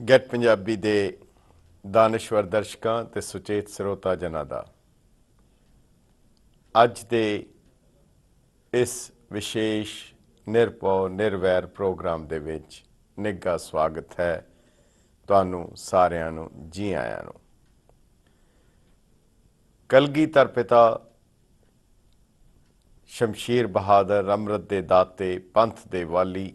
Get Punjabi ਦੇ ਦਾਨਿਸ਼ਵਰ ਦਰਸ਼ਕਾਂ ਤੇ ਸੁਚੇਤ ਸਰੋਤਾ ਜਨਾਂ ਦਾ ਅੱਜ ਦੇ ਇਸ ਵਿਸ਼ੇਸ਼ ਨਿਰਭਉ ਨਿਰਵੈਰ ਪ੍ਰੋਗਰਾਮ ਦੇ ਵਿੱਚ ਨਿੱਘਾ ਸਵਾਗਤ ਹੈ। ਤੁਹਾਨੂੰ ਸਾਰਿਆਂ ਨੂੰ ਜੀ ਆਇਆਂ ਨੂੰ। ਕਲਗੀਧਰ ਪਿਤਾ ਸ਼ਮਸ਼ੀਰ ਬਹਾਦਰ ਅੰਮ੍ਰਿਤ ਦੇ ਦਾਤੇ ਪੰਥ ਦੇ ਵਾਲੀ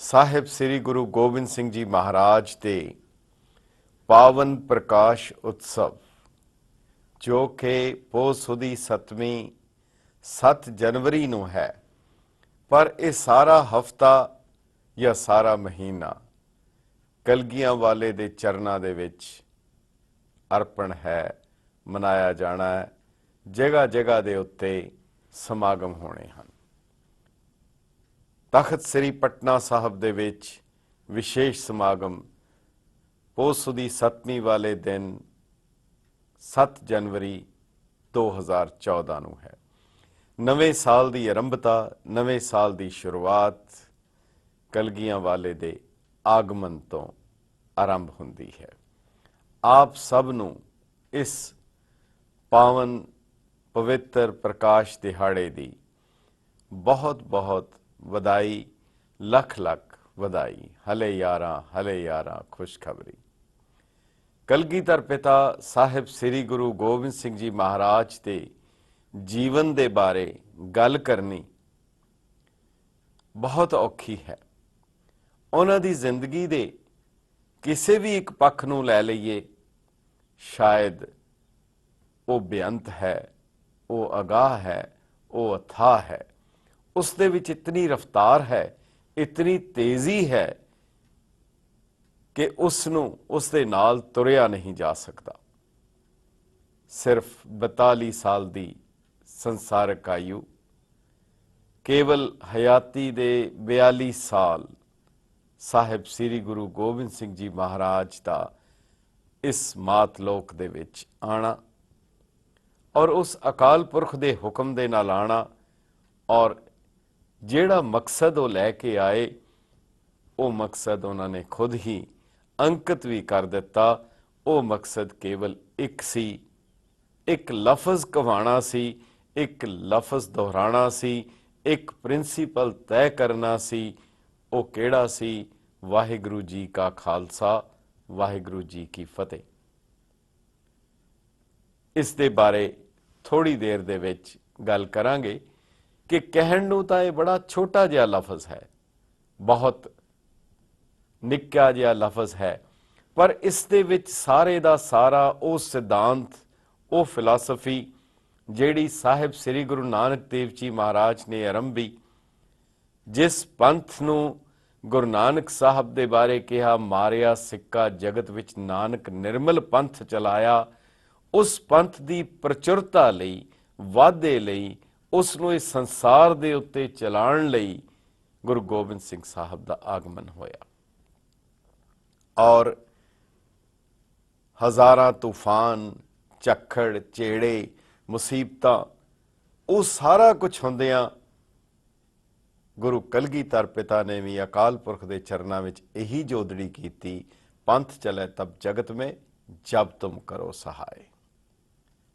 ਸਾਹਿਬ ਸ੍ਰੀ ਗੁਰੂ ਗੋਬਿੰਦ ਸਿੰਘ ਜੀ ਮਹਾਰਾਜ ਦੇ ਪਾਵਨ ਪ੍ਰਕਾਸ਼ ਉਤਸਵ ਜੋ ਕਿ ਪੋਹ ਸੁਦੀ 7ਵੀਂ 7 ਜਨਵਰੀ ਨੂੰ ਹੈ, ਪਰ ਇਹ ਸਾਰਾ ਹਫਤਾ ਜਾਂ ਸਾਰਾ ਮਹੀਨਾ ਕਲਗੀਆਂ ਵਾਲੇ ਦੇ ਚਰਨਾਂ ਦੇ ਵਿੱਚ ਅਰਪਣ ਹੈ, ਮਨਾਇਆ ਜਾਣਾ ਹੈ। ਜਗ੍ਹਾ ਜਗ੍ਹਾ ਦੇ ਉੱਤੇ ਸਮਾਗਮ ਹੋਣੇ ਹਨ। ਤਖਤ ਸ੍ਰੀ ਪਟਨਾ ਸਾਹਿਬ ਦੇ ਵਿੱਚ ਵਿਸ਼ੇਸ਼ ਸਮਾਗਮ ਪੋਹ ਸੁਦੀ 7ਵੀਂ ਵਾਲੇ ਦਿਨ 7 ਜਨਵਰੀ 2014 ਨੂੰ ਹੈ। ਨਵੇਂ ਸਾਲ ਦੀ ਆਰੰਭਤਾ, ਨਵੇਂ ਸਾਲ ਦੀ ਸ਼ੁਰੂਆਤ ਕਲਗੀਆਂ ਵਾਲੇ ਦੇ ਆਗਮਨ ਤੋਂ ਆਰੰਭ ਹੁੰਦੀ ਹੈ। ਆਪ ਸਭ ਨੂੰ ਇਸ ਪਾਵਨ ਪਵਿੱਤਰ ਪ੍ਰਕਾਸ਼ ਦਿਹਾੜੇ ਦੀ ਬਹੁਤ ਬਹੁਤ ਵਧਾਈ, ਲੱਖ ਲੱਖ ਵਧਾਈ। ਹਲੇ ਯਾਰਾਂ ਖੁਸ਼ਖਬਰੀ। ਕਲਗੀਧਰ ਪਿਤਾ ਸਾਹਿਬ ਸ੍ਰੀ ਗੁਰੂ ਗੋਬਿੰਦ ਸਿੰਘ ਜੀ ਮਹਾਰਾਜ ਦੇ ਜੀਵਨ ਦੇ ਬਾਰੇ ਗੱਲ ਕਰਨੀ ਬਹੁਤ ਔਖੀ ਹੈ। ਉਹਨਾਂ ਦੀ ਜ਼ਿੰਦਗੀ ਦੇ ਕਿਸੇ ਵੀ ਇੱਕ ਪੱਖ ਨੂੰ ਲੈ ਲਈਏ, ਸ਼ਾਇਦ ਉਹ ਬੇਅੰਤ ਹੈ, ਉਹ ਅਗਾਹ ਹੈ, ਉਹ ਅਥਾਹ ਹੈ। ਉਸ ਦੇ ਵਿੱਚ ਇਤਨੀ ਰਫ਼ਤਾਰ ਹੈ, ਇਤਨੀ ਤੇਜ਼ੀ ਹੈ ਕਿ ਉਸ ਨੂੰ ਉਸ ਦੇ ਨਾਲ ਤੁਰਿਆ ਨਹੀਂ ਜਾ ਸਕਦਾ। ਸਿਰਫ 42 ਸਾਲ ਦੀ ਸੰਸਾਰਕ ਆਯੂ, ਕੇਵਲ ਹਯਾਤੀ ਦੇ 42 ਸਾਲ ਸਾਹਿਬ ਸ੍ਰੀ ਗੁਰੂ ਗੋਬਿੰਦ ਸਿੰਘ ਜੀ ਮਹਾਰਾਜ ਦਾ ਇਸ ਮਾਤ ਲੋਕ ਦੇ ਵਿੱਚ ਆਣਾ ਔਰ ਉਸ ਅਕਾਲ ਪੁਰਖ ਦੇ ਹੁਕਮ ਦੇ ਨਾਲ ਆਣਾ, ਔਰ ਜਿਹੜਾ ਮਕਸਦ ਉਹ ਲੈ ਕੇ ਆਏ ਉਹ ਮਕਸਦ ਉਹਨਾਂ ਨੇ ਖੁਦ ਹੀ ਅੰਕਿਤ ਵੀ ਕਰ ਦਿੱਤਾ। ਉਹ ਮਕਸਦ ਕੇਵਲ ਇੱਕ ਸੀ, ਇੱਕ ਲਫ਼ਜ਼ ਕਹਾਉਣਾ ਸੀ, ਇੱਕ ਲਫ਼ਜ਼ ਦੁਹਰਾਉਣਾ ਸੀ, ਇੱਕ ਪ੍ਰਿੰਸੀਪਲ ਤੈਅ ਕਰਨਾ ਸੀ। ਉਹ ਕਿਹੜਾ ਸੀ? ਵਾਹਿਗੁਰੂ ਜੀ ਕਾ ਖਾਲਸਾ, ਵਾਹਿਗੁਰੂ ਜੀ ਕੀ ਫਤਿਹ। ਇਸ ਦੇ ਬਾਰੇ ਥੋੜ੍ਹੀ ਦੇਰ ਦੇ ਵਿੱਚ ਗੱਲ ਕਰਾਂਗੇ ਕਿ ਕਹਿਣ ਨੂੰ ਤਾਂ ਇਹ ਬੜਾ ਛੋਟਾ ਜਿਹਾ ਲਫ਼ਜ਼ ਹੈ, ਬਹੁਤ ਨਿੱਕਾ ਜਿਹਾ ਲਫ਼ਜ਼ ਹੈ, ਪਰ ਇਸ ਦੇ ਵਿੱਚ ਸਾਰੇ ਦਾ ਸਾਰਾ ਉਹ ਸਿਧਾਂਤ, ਉਹ ਫਿਲਾਸਫੀ ਜਿਹੜੀ ਸਾਹਿਬ ਸ੍ਰੀ ਗੁਰੂ ਨਾਨਕ ਦੇਵ ਜੀ ਮਹਾਰਾਜ ਨੇ ਆਰੰਭੀ, ਜਿਸ ਪੰਥ ਨੂੰ ਗੁਰੂ ਨਾਨਕ ਸਾਹਿਬ ਦੇ ਬਾਰੇ ਕਿਹਾ ਮਾਰਿਆ ਸਿੱਕਾ ਜਗਤ ਵਿੱਚ ਨਾਨਕ ਨਿਰਮਲ ਪੰਥ ਚਲਾਇਆ, ਉਸ ਪੰਥ ਦੀ ਪ੍ਰਚੁਰਤਾ ਲਈ, ਵਾਧੇ ਲਈ, ਉਸ ਨੂੰ ਇਸ ਸੰਸਾਰ ਦੇ ਉੱਤੇ ਚਲਾਉਣ ਲਈ ਗੁਰੂ ਗੋਬਿੰਦ ਸਿੰਘ ਸਾਹਿਬ ਦਾ ਆਗਮਨ ਹੋਇਆ। ਔਰ ਹਜ਼ਾਰਾਂ ਤੂਫਾਨ, ਝੱਖੜ, ਝੇੜੇ, ਮੁਸੀਬਤਾਂ, ਉਹ ਸਾਰਾ ਕੁਝ ਹੁੰਦਿਆਂ ਗੁਰੂ ਕਲਗੀਧਰ ਪਿਤਾ ਨੇ ਵੀ ਅਕਾਲ ਪੁਰਖ ਦੇ ਚਰਨਾਂ ਵਿੱਚ ਇਹੀ ਜੋਦੜੀ ਕੀਤੀ, ਪੰਥ ਚਲੇ ਤਬ ਜਗਤ ਮੇਂ ਜਬ ਤੁਮ ਕਰੋ ਸਹਾਏ।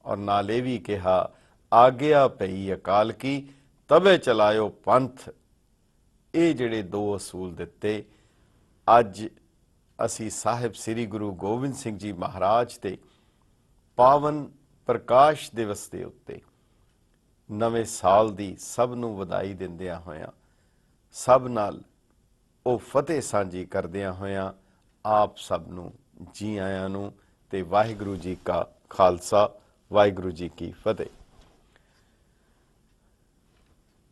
ਔਰ ਨਾਲ ਇਹ ਵੀ ਕਿਹਾ ਆਗਿਆ ਪਈ ਅਕਾਲ ਕੀ ਤਬੇ ਚਲਾਇਓ ਪੰਥ। ਇਹ ਜਿਹੜੇ ਦੋ ਅਸੂਲ ਦਿੱਤੇ, ਅੱਜ ਅਸੀਂ ਸਾਹਿਬ ਸ੍ਰੀ ਗੁਰੂ ਗੋਬਿੰਦ ਸਿੰਘ ਜੀ ਮਹਾਰਾਜ ਦੇ ਪਾਵਨ ਪ੍ਰਕਾਸ਼ ਦਿਵਸ ਦੇ ਉੱਤੇ ਨਵੇਂ ਸਾਲ ਦੀ ਸਭ ਨੂੰ ਵਧਾਈ ਦਿੰਦਿਆਂ ਹੋਇਆਂ, ਸਭ ਨਾਲ ਉਹ ਫਤਿਹ ਸਾਂਝੀ ਕਰਦਿਆਂ ਹੋਇਆਂ ਆਪ ਸਭ ਨੂੰ ਜੀ ਆਇਆਂ ਨੂੰ ਤੇ ਵਾਹਿਗੁਰੂ ਜੀ ਕਾ ਖਾਲਸਾ, ਵਾਹਿਗੁਰੂ ਜੀ ਕੀ ਫਤਿਹ।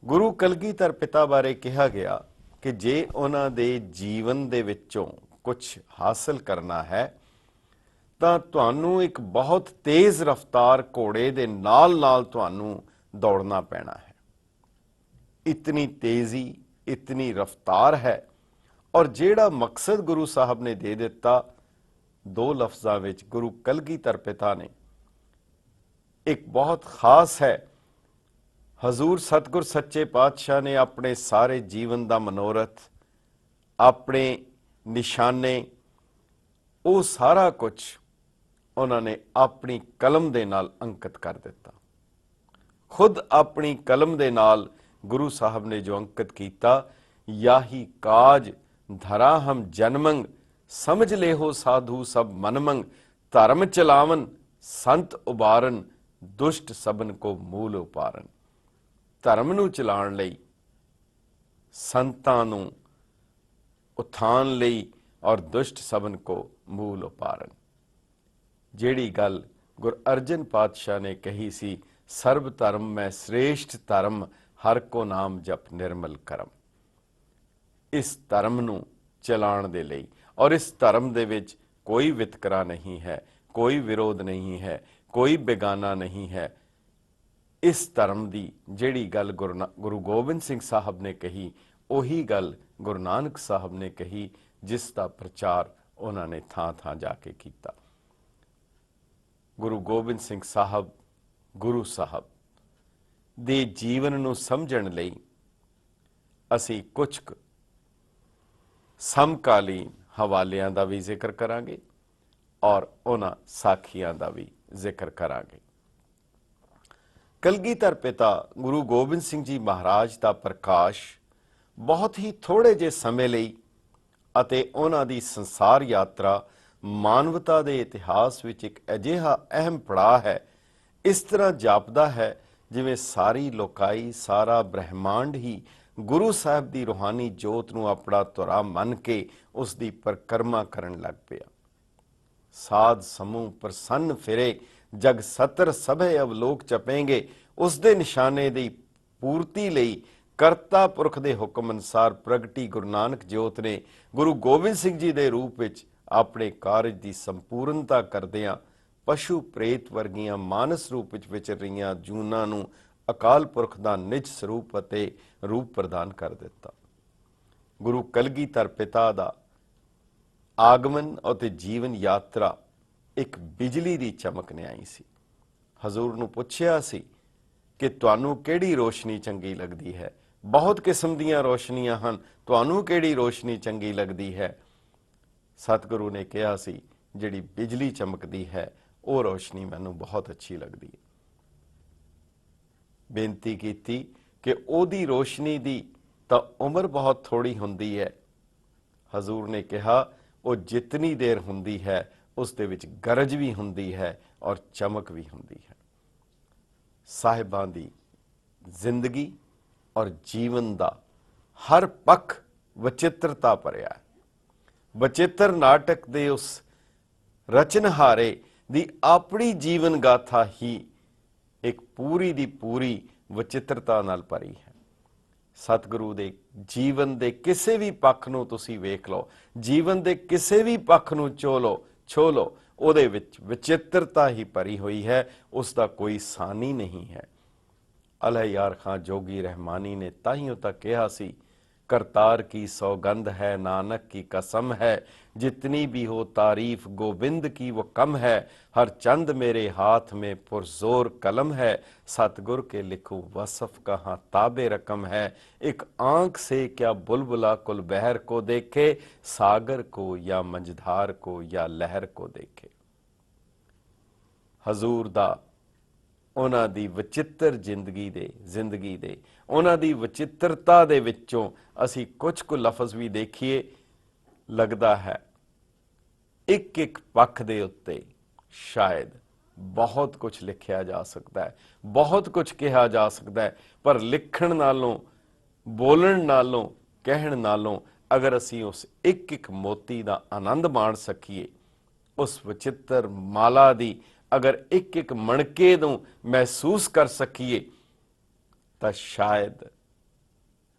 ਗੁਰੂ ਕਲਗੀਧਰ ਪਿਤਾ ਬਾਰੇ ਕਿਹਾ ਗਿਆ ਕਿ ਜੇ ਉਹਨਾਂ ਦੇ ਜੀਵਨ ਦੇ ਵਿੱਚੋਂ ਕੁਝ ਹਾਸਲ ਕਰਨਾ ਹੈ ਤਾਂ ਤੁਹਾਨੂੰ ਇੱਕ ਬਹੁਤ ਤੇਜ਼ ਰਫ਼ਤਾਰ ਘੋੜੇ ਦੇ ਨਾਲ ਤੁਹਾਨੂੰ ਦੌੜਨਾ ਪੈਣਾ ਹੈ। ਇਤਨੀ ਤੇਜ਼ੀ, ਇਤਨੀ ਰਫ਼ਤਾਰ ਹੈ। ਔਰ ਜਿਹੜਾ ਮਕਸਦ ਗੁਰੂ ਸਾਹਿਬ ਨੇ ਦੇ ਦਿੱਤਾ, ਦੋ ਲਫ਼ਜ਼ਾਂ ਵਿੱਚ ਗੁਰੂ ਕਲਗੀਧਰ ਪਿਤਾ ਨੇ, ਇੱਕ ਬਹੁਤ ਖਾਸ ਹੈ। ਹਜ਼ੂਰ ਸਤਿਗੁਰ ਸੱਚੇ ਪਾਤਸ਼ਾਹ ਨੇ ਆਪਣੇ ਸਾਰੇ ਜੀਵਨ ਦਾ ਮਨੋਰਥ, ਆਪਣੇ ਨਿਸ਼ਾਨੇ, ਉਹ ਸਾਰਾ ਕੁਝ ਉਹਨਾਂ ਨੇ ਆਪਣੀ ਕਲਮ ਦੇ ਨਾਲ ਅੰਕਿਤ ਕਰ ਦਿੱਤਾ। ਖੁਦ ਆਪਣੀ ਕਲਮ ਦੇ ਨਾਲ ਗੁਰੂ ਸਾਹਿਬ ਨੇ ਜੋ ਅੰਕਿਤ ਕੀਤਾ, ਯਾਹੀ ਕਾਜ ਧਰਾ ਹਮ ਜਨਮੰਗ, ਸਮਝ ਲੇਹੋ ਸਾਧੂ ਸਭ ਮਨਮੰਗ, ਧਰਮ ਚਲਾਵਨ ਸੰਤ ਉਬਾਰਨ, ਦੁਸ਼ਟ ਸਬਨ ਕੋ ਮੂਲ ਉਪਾਰਨ। ਧਰਮ ਨੂੰ ਚਲਾਉਣ ਲਈ, ਸੰਤਾਂ ਨੂੰ ਉਥਾਨ ਲਈ, ਔਰ ਦੁਸ਼ਟ ਸਬਨ ਕੋ ਮੂਲ ਉਪਾਰਨ। ਜਿਹੜੀ ਗੱਲ ਗੁਰੂ ਅਰਜਨ ਪਾਤਸ਼ਾਹ ਨੇ ਕਹੀ ਸੀ, ਸਰਬ ਧਰਮ ਮੈਂ ਸ੍ਰੇਸ਼ਟ ਧਰਮ, ਹਰ ਕੋ ਨਾਮ ਜਪ ਨਿਰਮਲ ਕਰਮ। ਇਸ ਧਰਮ ਨੂੰ ਚਲਾਉਣ ਦੇ ਲਈ, ਔਰ ਇਸ ਧਰਮ ਦੇ ਵਿੱਚ ਕੋਈ ਵਿਤਕਰਾ ਨਹੀਂ ਹੈ, ਕੋਈ ਵਿਰੋਧ ਨਹੀਂ ਹੈ, ਕੋਈ ਬੇਗਾਨਾ ਨਹੀਂ ਹੈ। ਇਸ ਧਰਮ ਦੀ ਜਿਹੜੀ ਗੱਲ ਗੁਰੂ ਗੋਬਿੰਦ ਸਿੰਘ ਸਾਹਿਬ ਨੇ ਕਹੀ, ਉਹੀ ਗੱਲ ਗੁਰੂ ਨਾਨਕ ਸਾਹਿਬ ਨੇ ਕਹੀ, ਜਿਸ ਦਾ ਪ੍ਰਚਾਰ ਉਹਨਾਂ ਨੇ ਥਾਂ ਥਾਂ ਜਾ ਕੇ ਕੀਤਾ। ਗੁਰੂ ਗੋਬਿੰਦ ਸਿੰਘ ਸਾਹਿਬ, ਗੁਰੂ ਸਾਹਿਬ ਦੇ ਜੀਵਨ ਨੂੰ ਸਮਝਣ ਲਈ ਅਸੀਂ ਕੁਝ ਸਮਕਾਲੀਨ ਹਵਾਲਿਆਂ ਦਾ ਵੀ ਜ਼ਿਕਰ ਕਰਾਂਗੇ, ਔਰ ਉਹਨਾਂ ਸਾਖੀਆਂ ਦਾ ਵੀ ਜ਼ਿਕਰ ਕਰਾਂਗੇ। ਕਲਗੀਧਰ ਪਿਤਾ ਗੁਰੂ ਗੋਬਿੰਦ ਸਿੰਘ ਜੀ ਮਹਾਰਾਜ ਦਾ ਪ੍ਰਕਾਸ਼ ਬਹੁਤ ਹੀ ਥੋੜੇ ਜਿਹੇ ਸਮੇਂ ਲਈ ਅਤੇ ਉਹਨਾਂ ਦੀ ਸੰਸਾਰ ਯਾਤਰਾ ਮਾਨਵਤਾ ਦੇ ਇਤਿਹਾਸ ਵਿੱਚ ਇੱਕ ਅਜਿਹਾ ਅਹਿਮ ਪੜਾਅ ਹੈ। ਇਸ ਤਰ੍ਹਾਂ ਜਾਪਦਾ ਹੈ ਜਿਵੇਂ ਸਾਰੀ ਲੋਕਾਈ, ਸਾਰਾ ਬ੍ਰਹਿਮੰਡ ਹੀ ਗੁਰੂ ਸਾਹਿਬ ਦੀ ਰੂਹਾਨੀ ਜੋਤ ਨੂੰ ਆਪਣਾ ਧੁਰਾ ਮੰਨ ਕੇ ਉਸ ਦੀ ਪਰਿਕਰਮਾ ਕਰਨ ਲੱਗ ਪਿਆ। ਸਾਧ ਸਮੂਹ ਪ੍ਰਸੰਨ ਫਿਰੇ, ਜਗ ਸਤਰ ਸਭੇ ਅਵਲੋਕ ਚਪੇਂਗੇ। ਉਸ ਦੇ ਨਿਸ਼ਾਨੇ ਦੀ ਪੂਰਤੀ ਲਈ ਕਰਤਾ ਪੁਰਖ ਦੇ ਹੁਕਮ ਅਨੁਸਾਰ ਪ੍ਰਗਟੀ ਗੁਰੂ ਨਾਨਕ ਜੋਤ ਨੇ ਗੁਰੂ ਗੋਬਿੰਦ ਸਿੰਘ ਜੀ ਦੇ ਰੂਪ ਵਿੱਚ ਆਪਣੇ ਕਾਰਜ ਦੀ ਸੰਪੂਰਨਤਾ ਕਰਦਿਆਂ ਪਸ਼ੂ ਪ੍ਰੇਤ ਵਰਗੀਆਂ ਮਾਨਸ ਰੂਪ ਵਿੱਚ ਵਿਚਰ ਰਹੀਆਂ ਜੂਨਾਂ ਨੂੰ ਅਕਾਲ ਪੁਰਖ ਦਾ ਨਿਜ ਸਰੂਪ ਅਤੇ ਰੂਪ ਪ੍ਰਦਾਨ ਕਰ ਦਿੱਤਾ। ਗੁਰੂ ਕਲਗੀਧਰ ਪਿਤਾ ਦਾ ਆਗਮਨ ਅਤੇ ਜੀਵਨ ਯਾਤਰਾ ਇੱਕ ਬਿਜਲੀ ਦੀ ਚਮਕ ਨਿਆਈ ਸੀ। ਹਜ਼ੂਰ ਨੂੰ ਪੁੱਛਿਆ ਸੀ ਕਿ ਤੁਹਾਨੂੰ ਕਿਹੜੀ ਰੋਸ਼ਨੀ ਚੰਗੀ ਲੱਗਦੀ ਹੈ? ਬਹੁਤ ਕਿਸਮ ਦੀਆਂ ਰੋਸ਼ਨੀਆਂ ਹਨ, ਤੁਹਾਨੂੰ ਕਿਹੜੀ ਰੋਸ਼ਨੀ ਚੰਗੀ ਲੱਗਦੀ ਹੈ? ਸਤਿਗੁਰੂ ਨੇ ਕਿਹਾ ਸੀ, ਜਿਹੜੀ ਬਿਜਲੀ ਚਮਕਦੀ ਹੈ ਉਹ ਰੋਸ਼ਨੀ ਮੈਨੂੰ ਬਹੁਤ ਅੱਛੀ ਲੱਗਦੀ ਹੈ। ਬੇਨਤੀ ਕੀਤੀ ਕਿ ਉਹਦੀ ਰੋਸ਼ਨੀ ਦੀ ਤਾਂ ਉਮਰ ਬਹੁਤ ਥੋੜੀ ਹੁੰਦੀ ਹੈ। ਹਜ਼ੂਰ ਨੇ ਕਿਹਾ, ਉਹ ਜਿਤਨੀ ਦੇਰ ਹੁੰਦੀ ਹੈ ਉਸ ਦੇ ਵਿੱਚ ਗਰਜ ਵੀ ਹੁੰਦੀ ਹੈ ਔਰ ਚਮਕ ਵੀ ਹੁੰਦੀ ਹੈ। ਸਾਹਿਬਾਂ ਦੀ ਜ਼ਿੰਦਗੀ ਔਰ ਜੀਵਨ ਦਾ ਹਰ ਪੱਖ ਵਚਿੱਤਰਤਾ ਭਰਿਆ ਹੈ। ਵਚਿੱਤਰ ਨਾਟਕ ਦੇ ਉਸ ਰਚਨਹਾਰੇ ਦੀ ਆਪਣੀ ਜੀਵਨ ਗਾਥਾ ਹੀ ਇੱਕ ਪੂਰੀ ਦੀ ਪੂਰੀ ਵਚਿੱਤਰਤਾ ਨਾਲ ਭਰੀ ਹੈ। ਸਤਿਗੁਰੂ ਦੇ ਜੀਵਨ ਦੇ ਕਿਸੇ ਵੀ ਪੱਖ ਨੂੰ ਤੁਸੀਂ ਵੇਖ ਲਓ, ਜੀਵਨ ਦੇ ਕਿਸੇ ਵੀ ਪੱਖ ਨੂੰ ਛੋ ਲਓ, ਉਹਦੇ ਵਿੱਚ ਵਿਚਿੱਤਰਤਾ ਹੀ ਭਰੀ ਹੋਈ ਹੈ, ਉਸ ਦਾ ਕੋਈ ਸਾਨੀ ਨਹੀਂ ਹੈ। ਅਲਹ ਯਾਰ ਖਾਂ ਜੋਗੀ ਰਹਿਮਾਨੀ ਨੇ ਤਾਹੀਓਂ ਤਾਂ ਕਿਹਾ ਸੀ, करतार की सौगंध है, नानक की कसम है, जितनी भी हो तारीफ गोविंद की वो कम है, हर चंद मेरे हाथ में पुरजोर कलम है, सतगुर के लिखूं वसफ कहाँ ताबे रकम है, एक आंख से क्या बुलबुला कुल बहर को देखे, सागर को या मंझधार को या लहर को देखे। हजूर दा ਉਹਨਾਂ ਦੀ ਵਿਚਿੱਤਰ ਜ਼ਿੰਦਗੀ ਦੇ ਉਹਨਾਂ ਦੀ ਵਿਚਿੱਤਰਤਾ ਦੇ ਵਿੱਚੋਂ ਅਸੀਂ ਕੁਝ ਕੁ ਲਫ਼ਜ਼ ਵੀ ਦੇਖੀਏ, ਲੱਗਦਾ ਹੈ ਇੱਕ ਇੱਕ ਪੱਖ ਦੇ ਉੱਤੇ ਸ਼ਾਇਦ ਬਹੁਤ ਕੁਝ ਲਿਖਿਆ ਜਾ ਸਕਦਾ ਹੈ, ਬਹੁਤ ਕੁਝ ਕਿਹਾ ਜਾ ਸਕਦਾ ਹੈ, ਪਰ ਲਿਖਣ ਨਾਲੋਂ, ਬੋਲਣ ਨਾਲੋਂ, ਕਹਿਣ ਨਾਲੋਂ ਅਗਰ ਅਸੀਂ ਉਸ ਇੱਕ ਇੱਕ ਮੋਤੀ ਦਾ ਆਨੰਦ ਮਾਣ ਸਕੀਏ, ਉਸ ਵਿਚਿੱਤਰ ਮਾਲਾ ਦੀ अगर एक एक मणके ਨੂੰ महसूस कर ਸਕੀਏ ਤਾਂ शायद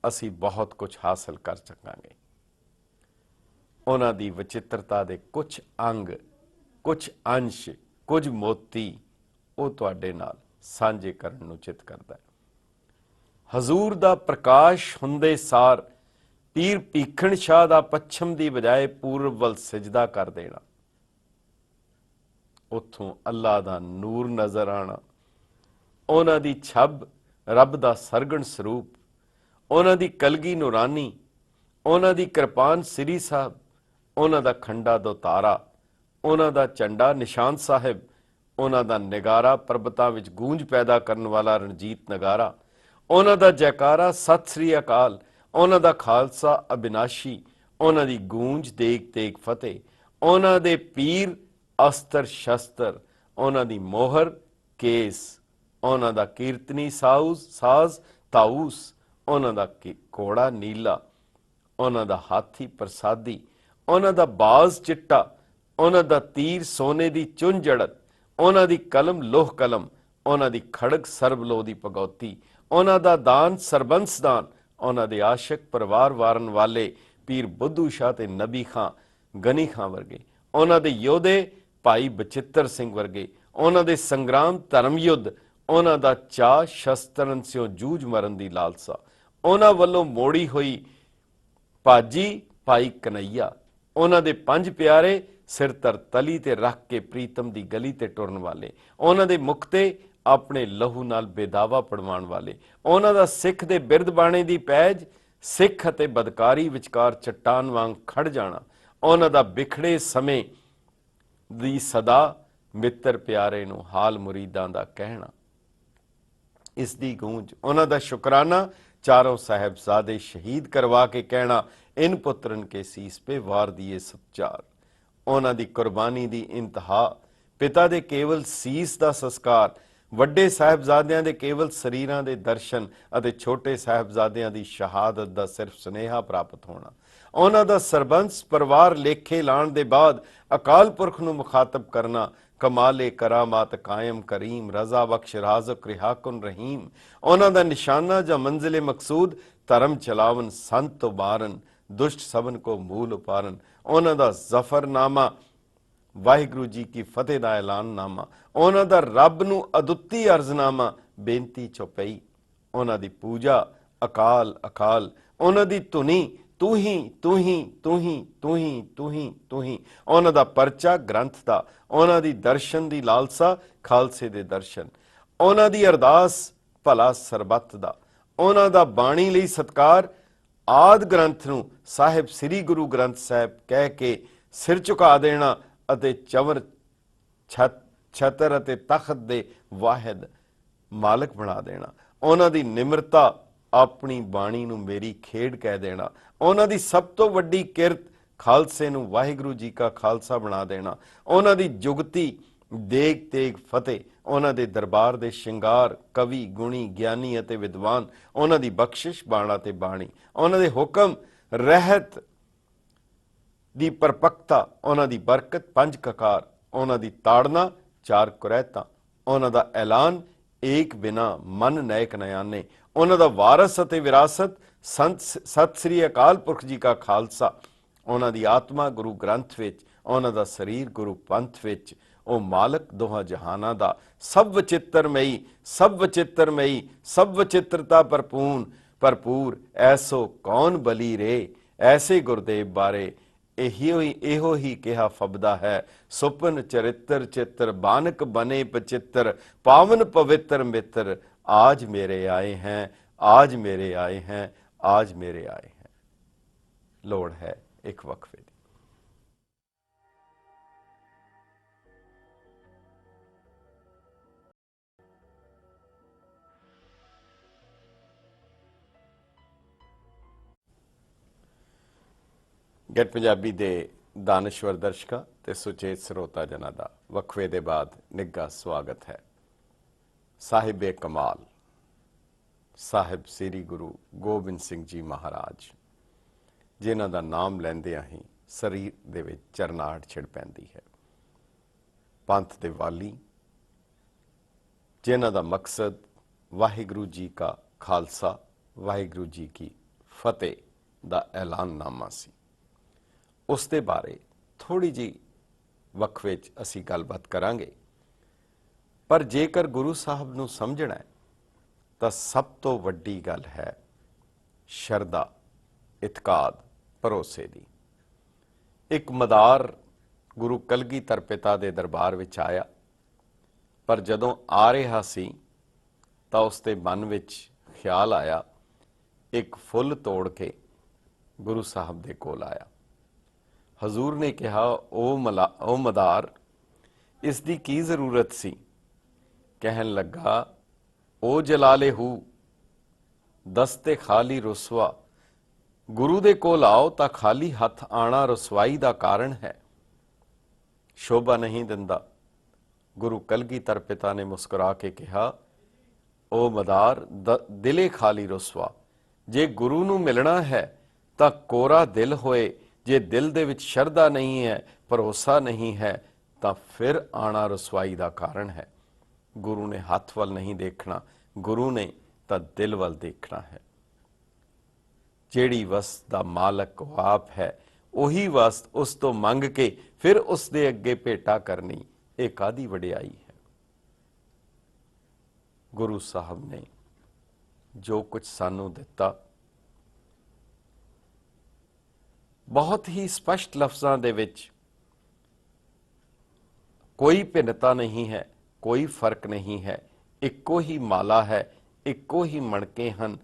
ਅਸੀਂ बहुत कुछ हासिल कर ਸਕਾਂਗੇ। ਉਹਨਾਂ ਦੀ ਵਿਚਿੱਤਰਤਾ ਦੇ ਕੁਝ ਅੰਗ, ਕੁਝ ਅੰਸ਼, ਕੁਝ ਮੋਤੀ ਉਹ ਤੁਹਾਡੇ ਨਾਲ ਸਾਂਝੇ ਕਰਨ ਨੂੰ ਚਿੱਤ ਕਰਦਾ ਹੈ। ਹਜ਼ੂਰ ਦਾ ਪ੍ਰਕਾਸ਼ ਹੁੰਦੇ ਸਾਰ ਪੀਰ ਭੀਖਣ ਸ਼ਾਹ ਦਾ ਪੱਛਮ ਦੀ ਬਜਾਏ ਪੂਰਬ ਵੱਲ ਸਜਦਾ ਕਰ ਦੇਣਾ, ਉੱਥੋਂ ਅੱਲਾ ਦਾ ਨੂਰ ਨਜ਼ਰ ਆਣਾ, ਉਹਨਾਂ ਦੀ ਛੱਬ ਰੱਬ ਦਾ ਸਰਗਣ ਸਰੂਪ, ਉਹਨਾਂ ਦੀ ਕਲਗੀ ਨੂਰਾਨੀ, ਉਹਨਾਂ ਦੀ ਕਿਰਪਾਨ ਸ੍ਰੀ ਸਾਹਿਬ, ਉਹਨਾਂ ਦਾ ਖੰਡਾ ਦੋਤਾਰਾ, ਉਹਨਾਂ ਦਾ ਝੰਡਾ ਨਿਸ਼ਾਨ ਸਾਹਿਬ, ਉਹਨਾਂ ਦਾ ਨਿਗਾਰਾ ਪਰਬਤਾਂ ਵਿੱਚ ਗੂੰਜ ਪੈਦਾ ਕਰਨ ਵਾਲਾ ਰਣਜੀਤ ਨਗਾਰਾ, ਉਹਨਾਂ ਦਾ ਜੈਕਾਰਾ ਸਤਿ ਸ੍ਰੀ ਅਕਾਲ, ਉਹਨਾਂ ਦਾ ਖਾਲਸਾ ਅਬਿਨਾਸ਼ੀ, ਉਹਨਾਂ ਦੀ ਗੂੰਜ ਦੇਗ ਤੇਗ ਫਤਿਹ, ਉਹਨਾਂ ਦੇ ਪੀਰ ਅਸਤਰ ਸ਼ਸਤਰ, ਉਹਨਾਂ ਦੀ ਮੋਹਰ ਕੇਸ, ਉਹਨਾਂ ਦਾ ਕੀਰਤਨੀ ਸਾਜ਼ ਤਾਊਸ, ਉਹਨਾਂ ਦਾ ਘੋੜਾ ਨੀਲਾ, ਉਹਨਾਂ ਦਾ ਹਾਥੀ ਪ੍ਰਸਾਦੀ, ਉਹਨਾਂ ਦਾ ਬਾਜ਼ ਚਿੱਟਾ, ਉਹਨਾਂ ਦਾ ਤੀਰ ਸੋਨੇ ਦੀ ਚੁੰਨ ਜੜਤ, ਉਹਨਾਂ ਦੀ ਕਲਮ ਲੋਹ ਕਲਮ, ਉਹਨਾਂ ਦੀ ਖੜਗ ਸਰਬਲੋ ਦੀ ਭਗੌਤੀ, ਉਹਨਾਂ ਦਾ ਦਾਨ ਸਰਬੰਸ ਦਾਨ, ਉਹਨਾਂ ਦੇ ਆਸ਼ਕ ਪਰਿਵਾਰ ਵਾਰਨ ਵਾਲੇ ਪੀਰ ਬੁੱਧੂ ਸ਼ਾਹ ਤੇ ਨਬੀ ਖਾਂ ਗਨੀ ਖਾਂ ਵਰਗੇ, ਉਹਨਾਂ ਦੇ ਯੋਧੇ ਭਾਈ ਬਚਿੱਤਰ ਸਿੰਘ ਵਰਗੇ, ਉਹਨਾਂ ਦੇ ਸੰਗਰਾਮ ਧਰਮ ਯੁੱਧ, ਉਹਨਾਂ ਦਾ ਚਾਅ ਸ਼ਸਤਰਨ ਸਿਓ ਜੂਝ ਮਰਨ ਦੀ ਲਾਲਸਾ, ਉਹਨਾਂ ਵੱਲੋਂ ਮੋੜੀ ਹੋਈ ਭਾਜੀ ਭਾਈ ਕਨਈਆ, ਉਹਨਾਂ ਦੇ ਪੰਜ ਪਿਆਰੇ ਸਿਰ ਧਰ ਤਲੀ ਤੇ ਰੱਖ ਕੇ ਪ੍ਰੀਤਮ ਦੀ ਗਲੀ ਤੇ ਟੁਰਨ ਵਾਲੇ, ਉਹਨਾਂ ਦੇ ਮੁਕਤੇ ਆਪਣੇ ਲਹੂ ਨਾਲ ਬੇਦਾਵਾ ਪੜਵਾਉਣ ਵਾਲੇ, ਉਹਨਾਂ ਦਾ ਸਿੱਖ ਦੇ ਬਿਰਧ ਬਾਣੇ ਦੀ ਪੈਜ, ਸਿੱਖ ਅਤੇ ਬਦਕਾਰੀ ਵਿਚਕਾਰ ਚੱਟਾਨ ਵਾਂਗ ਖੜ ਜਾਣਾ, ਉਹਨਾਂ ਦਾ ਬਿਖੜੇ ਸਮੇਂ ਦੀ ਸਦਾ ਮਿੱਤਰ ਪਿਆਰੇ ਨੂੰ ਹਾਲ ਮੁਰੀਦਾਂ ਦਾ ਕਹਿਣਾ। ਇਸ ਦੀ ਗੂੰਜ ਉਹਨਾਂ ਦਾ ਸ਼ੁਕਰਾਨਾ ਚਾਰੋਂ ਸਾਹਿਬਜ਼ਾਦੇ ਸ਼ਹੀਦ ਕਰਵਾ ਕੇ ਕਹਿਣਾ, ਇਨ ਪੁੱਤਰਨ ਕੇ ਸੀਸ ਪੇ ਵਾਰ ਦੀਏ ਸਤਚਾਰ। ਉਹਨਾਂ ਦੀ ਕੁਰਬਾਨੀ ਦੀ ਇੰਤਹਾ, ਪਿਤਾ ਦੇ ਕੇਵਲ ਸੀਸ ਦਾ ਸੰਸਕਾਰ, ਵੱਡੇ ਸਾਹਿਬਜ਼ਾਦਿਆਂ ਦੇ ਕੇਵਲ ਸਰੀਰਾਂ ਦੇ ਦਰਸ਼ਨ ਅਤੇ ਛੋਟੇ ਸਾਹਿਬਜ਼ਾਦਿਆਂ ਦੀ ਸ਼ਹਾਦਤ ਦਾ ਸਿਰਫ ਸੁਨੇਹਾ ਪ੍ਰਾਪਤ ਹੋਣਾ। ਉਹਨਾਂ ਦਾ ਸਰਬੰਸ ਪਰਿਵਾਰ ਲੇਖੇ ਲਾਣ ਦੇ ਬਾਅਦ ਅਕਾਲ ਪੁਰਖ ਨੂੰ ਮੁਖਾਤਬ ਕਰਨਾ, ਕਮਾਲੇ ਕਰਾਮਾਤ ਕਾਇਮ ਕਰੀਮ ਰਜ਼ਾ ਬਖਸ਼ ਰਾਜ਼ਕ ਰਿਹਾਕੁਨ ਰਹੀਮ। ਉਹਨਾਂ ਦਾ ਨਿਸ਼ਾਨਾ ਜਾਂ ਮੰਜ਼ਿਲ ਮਕਸੂਦ ਧਰਮ ਚਲਾਵਨ ਸੰਤ ਉਬਾਰਨ, ਦੁਸ਼ਟ ਸਭਨ ਕੋ ਮੂਲ ਉਪਾਰਨ। ਉਹਨਾਂ ਦਾ ਜ਼ਫਰਨਾਮਾ ਵਾਹਿਗੁਰੂ ਜੀ ਕੀ ਫਤਿਹ ਦਾ ਐਲਾਨਨਾਮਾ, ਉਹਨਾਂ ਦਾ ਰੱਬ ਨੂੰ ਅਦੁੱਤੀ ਅਰਜ਼ਨਾਮਾ ਬੇਨਤੀ ਚੌਪਈ। ਉਹਨਾਂ ਦੀ ਪੂਜਾ ਅਕਾਲ ਅਕਾਲ, ਉਹਨਾਂ ਦੀ ਧੁਨੀ ਤੂੰ ਹੀ ਤੂੰ ਹੀ ਤੂੰ ਹੀ ਤੂੰ ਹੀ ਤੂੰ ਹੀ ਤੂੰ ਹੀ। ਉਹਨਾਂ ਦਾ ਪਰਚਾ ਗ੍ਰੰਥ ਦਾ, ਉਹਨਾਂ ਦੀ ਦਰਸ਼ਨ ਦੀ ਲਾਲਸਾ ਖਾਲਸੇ ਦੇ ਦਰਸ਼ਨ, ਉਹਨਾਂ ਦੀ ਅਰਦਾਸ ਭਲਾ ਸਰਬੱਤ ਦਾ, ਉਹਨਾਂ ਦਾ ਬਾਣੀ ਲਈ ਸਤਕਾਰ ਆਦ ਗ੍ਰੰਥ ਨੂੰ ਸਾਹਿਬ ਸ੍ਰੀ ਗੁਰੂ ਗ੍ਰੰਥ ਸਾਹਿਬ ਕਹਿ ਕੇ ਸਿਰ ਝੁਕਾ ਦੇਣਾ ਅਤੇ ਚਵਰ ਛਤਰ ਅਤੇ ਤਖਤ ਦੇ ਵਾਹਿਦ ਮਾਲਕ ਬਣਾ ਦੇਣਾ। ਉਹਨਾਂ ਦੀ ਨਿਮਰਤਾ ਆਪਣੀ ਬਾਣੀ ਨੂੰ ਮੇਰੀ ਖੇਡ ਕਹਿ ਦੇਣਾ। ਉਹਨਾਂ ਦੀ ਸਭ ਤੋਂ ਵੱਡੀ ਕਿਰਤ ਖਾਲਸੇ ਨੂੰ ਵਾਹਿਗੁਰੂ ਜੀ ਕਾ ਖਾਲਸਾ ਬਣਾ ਦੇਣਾ। ਉਹਨਾਂ ਦੀ ਜੁਗਤੀ ਦੇਗ ਤੇਗ ਫਤਿਹ, ਉਹਨਾਂ ਦੇ ਦਰਬਾਰ ਦੇ ਸ਼ਿੰਗਾਰ ਕਵੀ ਗੁਣੀ ਗਿਆਨੀ ਅਤੇ ਵਿਦਵਾਨ, ਉਹਨਾਂ ਦੀ ਬਖਸ਼ਿਸ਼ ਬਾਣਾ ਤੇ ਬਾਣੀ, ਉਹਨਾਂ ਦੇ ਹੁਕਮ ਰਹਿਤ ਦੀ ਪਰਪੱਕਤਾ, ਉਹਨਾਂ ਦੀ ਬਰਕਤ ਪੰਜ ਕਕਾਰ, ਉਹਨਾਂ ਦੀ ਤਾੜਨਾ ਚਾਰ ਕੁਰੈਤਾਂ, ਉਹਨਾਂ ਦਾ ਐਲਾਨ ਏਕ ਬਿਨਾ ਮਨ ਨੈਕ ਨਿਆਨੇ, ਉਹਨਾਂ ਦਾ ਵਾਰਸ ਅਤੇ ਵਿਰਾਸਤ ਸਤਿ ਸ੍ਰੀ ਅਕਾਲ ਪੁਰਖ ਜੀ ਕਾ ਖਾਲਸਾ। ਉਹਨਾਂ ਦੀ ਆਤਮਾ ਗੁਰੂ ਗ੍ਰੰਥ ਵਿੱਚ, ਉਹਨਾਂ ਦਾ ਸਰੀਰ ਗੁਰੂ ਪੰਥ ਵਿੱਚ। ਉਹ ਮਾਲਕ ਦੋਹਾਂ ਜਹਾਨਾਂ ਦਾ, ਸਭ ਵਚਿੱਤਰਮਈ ਸਭ ਵਚਿੱਤਰਮਈ ਸਭ ਵਚਿੱਤਰਤਾ ਭਰਪੂਰ ਐਸੋ ਕੌਣ ਬਲੀ ਰੇ। ਐਸੇ ਗੁਰਦੇਵ ਬਾਰੇ ਇਹੋ ਹੀ ਕਿਹਾ ਫਬਦਾ ਹੈ, ਸੁਪਨ ਚਰਿੱਤਰ ਚਿੱਤਰ ਬਾਨਕ ਬਨੇ ਪਚਿੱਤਰ ਪਾਵਨ ਪਵਿੱਤਰ ਮਿੱਤਰ। आज मेरे आए हैं, आज मेरे आए हैं, आज मेरे आए हैं। लोड़ है एक वक्फे दी। ਗੈਟ ਪੰਜਾਬੀ ਦੇ ਦਾਨਸ਼ਵਰ ਦਰਸ਼ਕਾਂ ਤੇ ਸੁਚੇਤ ਸਰੋਤਾ ਜਨਾਂ ਦਾ ਵਕਫੇ ਦੇ ਬਾਅਦ ਨਿੱਘਾ ਸਵਾਗਤ ਹੈ। ਸਾਹਿਬੇ ਕਮਾਲ ਸਾਹਿਬ ਸ੍ਰੀ ਗੁਰੂ ਗੋਬਿੰਦ ਸਿੰਘ ਜੀ ਮਹਾਰਾਜ, ਜਿਨ੍ਹਾਂ ਦਾ ਨਾਮ ਲੈਂਦਿਆਂ ਹੀ ਸਰੀਰ ਦੇ ਵਿੱਚ ਚਰਨਾਹਟ ਛਿੜ ਪੈਂਦੀ ਹੈ। ਪੰਥ ਦੇ ਵਾਲੀ, ਜਿਨ੍ਹਾਂ ਦਾ ਮਕਸਦ ਵਾਹਿਗੁਰੂ ਜੀ ਕਾ ਖਾਲਸਾ ਵਾਹਿਗੁਰੂ ਜੀ ਕੀ ਫਤਿਹ ਦਾ ਐਲਾਨਨਾਮਾ ਸੀ। ਉਸ ਦੇ ਬਾਰੇ ਥੋੜੀ ਜਿਹੀ ਵਕਫੇ 'ਚ ਅਸੀਂ ਗੱਲਬਾਤ ਕਰਾਂਗੇ। ਪਰ ਜੇਕਰ ਗੁਰੂ ਸਾਹਿਬ ਨੂੰ ਸਮਝਣਾ ਹੈ ਤਾਂ ਸਭ ਤੋਂ ਵੱਡੀ ਗੱਲ ਹੈ ਸ਼ਰਧਾ, ਇਤਕਾਦ, ਭਰੋਸੇ ਦੀ। ਇੱਕ ਮਦਾਰ ਗੁਰੂ ਕਲਗੀਧਰ ਪਿਤਾ ਦੇ ਦਰਬਾਰ ਵਿੱਚ ਆਇਆ, ਪਰ ਜਦੋਂ ਆ ਰਿਹਾ ਸੀ ਤਾਂ ਉਸ ਦੇ ਮਨ ਵਿੱਚ ਖਿਆਲ ਆਇਆ, ਇੱਕ ਫੁੱਲ ਤੋੜ ਕੇ ਗੁਰੂ ਸਾਹਿਬ ਦੇ ਕੋਲ ਆਇਆ, ਹਜ਼ੂਰ ਨੇ ਕਿਹਾ, ਉਹ ਮਦਾਰ, ਇਸ ਦੀ ਕੀ ਜ਼ਰੂਰਤ ਸੀ? ਕਹਿਣ ਲੱਗਾ, ਉਹ ਜਲਾਲੇ ਹੂ ਦਸਤੇ ਖਾਲੀ ਰੁਸਵਾ। ਗੁਰੂ ਦੇ ਕੋਲ ਆਓ ਤਾਂ ਖਾਲੀ ਹੱਥ ਆਣਾ ਰਸਵਾਈ ਦਾ ਕਾਰਨ ਹੈ, ਸ਼ੋਭਾ ਨਹੀਂ ਦਿੰਦਾ। ਗੁਰੂ ਕਲਗੀਧਰ ਪਿਤਾ ਨੇ ਮੁਸਕਰਾ ਕੇ ਕਿਹਾ, ਉਹ ਮਦਾਰ, ਦਿਲੇ ਖਾਲੀ ਰੁਸਵਾ। ਜੇ ਗੁਰੂ ਨੂੰ ਮਿਲਣਾ ਹੈ ਤਾਂ ਕੋਰਾ ਦਿਲ ਹੋਏ। ਜੇ ਦਿਲ ਦੇ ਵਿੱਚ ਸ਼ਰਧਾ ਨਹੀਂ ਹੈ, ਭਰੋਸਾ ਨਹੀਂ ਹੈ, ਤਾਂ ਫਿਰ ਆਣਾ ਰਸਵਾਈ ਦਾ ਕਾਰਨ ਹੈ। ਗੁਰੂ ਨੇ ਹੱਥ ਵੱਲ ਨਹੀਂ ਦੇਖਣਾ, ਗੁਰੂ ਨੇ ਤਾਂ ਦਿਲ ਵੱਲ ਦੇਖਣਾ ਹੈ। ਜਿਹੜੀ ਵਸਤ ਦਾ ਮਾਲਕ ਉਹ ਆਪ ਹੈ, ਉਹੀ ਵਸਤ ਉਸ ਤੋਂ ਮੰਗ ਕੇ ਫਿਰ ਉਸ ਦੇ ਅੱਗੇ ਭੇਟਾ ਕਰਨੀ, ਇਹ ਕਾਹਦੀ ਵਡਿਆਈ ਹੈ। ਗੁਰੂ ਸਾਹਿਬ ਨੇ ਜੋ ਕੁਝ ਸਾਨੂੰ ਦਿੱਤਾ, ਬਹੁਤ ਹੀ ਸਪਸ਼ਟ ਲਫ਼ਜ਼ਾਂ ਦੇ ਵਿੱਚ, ਕੋਈ ਭਿੰਨਤਾ ਨਹੀਂ ਹੈ, ਕੋਈ ਫਰਕ ਨਹੀਂ ਹੈ, ਇੱਕੋ ਹੀ ਮਾਲਾ ਹੈ, ਇੱਕੋ ਹੀ ਮਣਕੇ ਹਨ,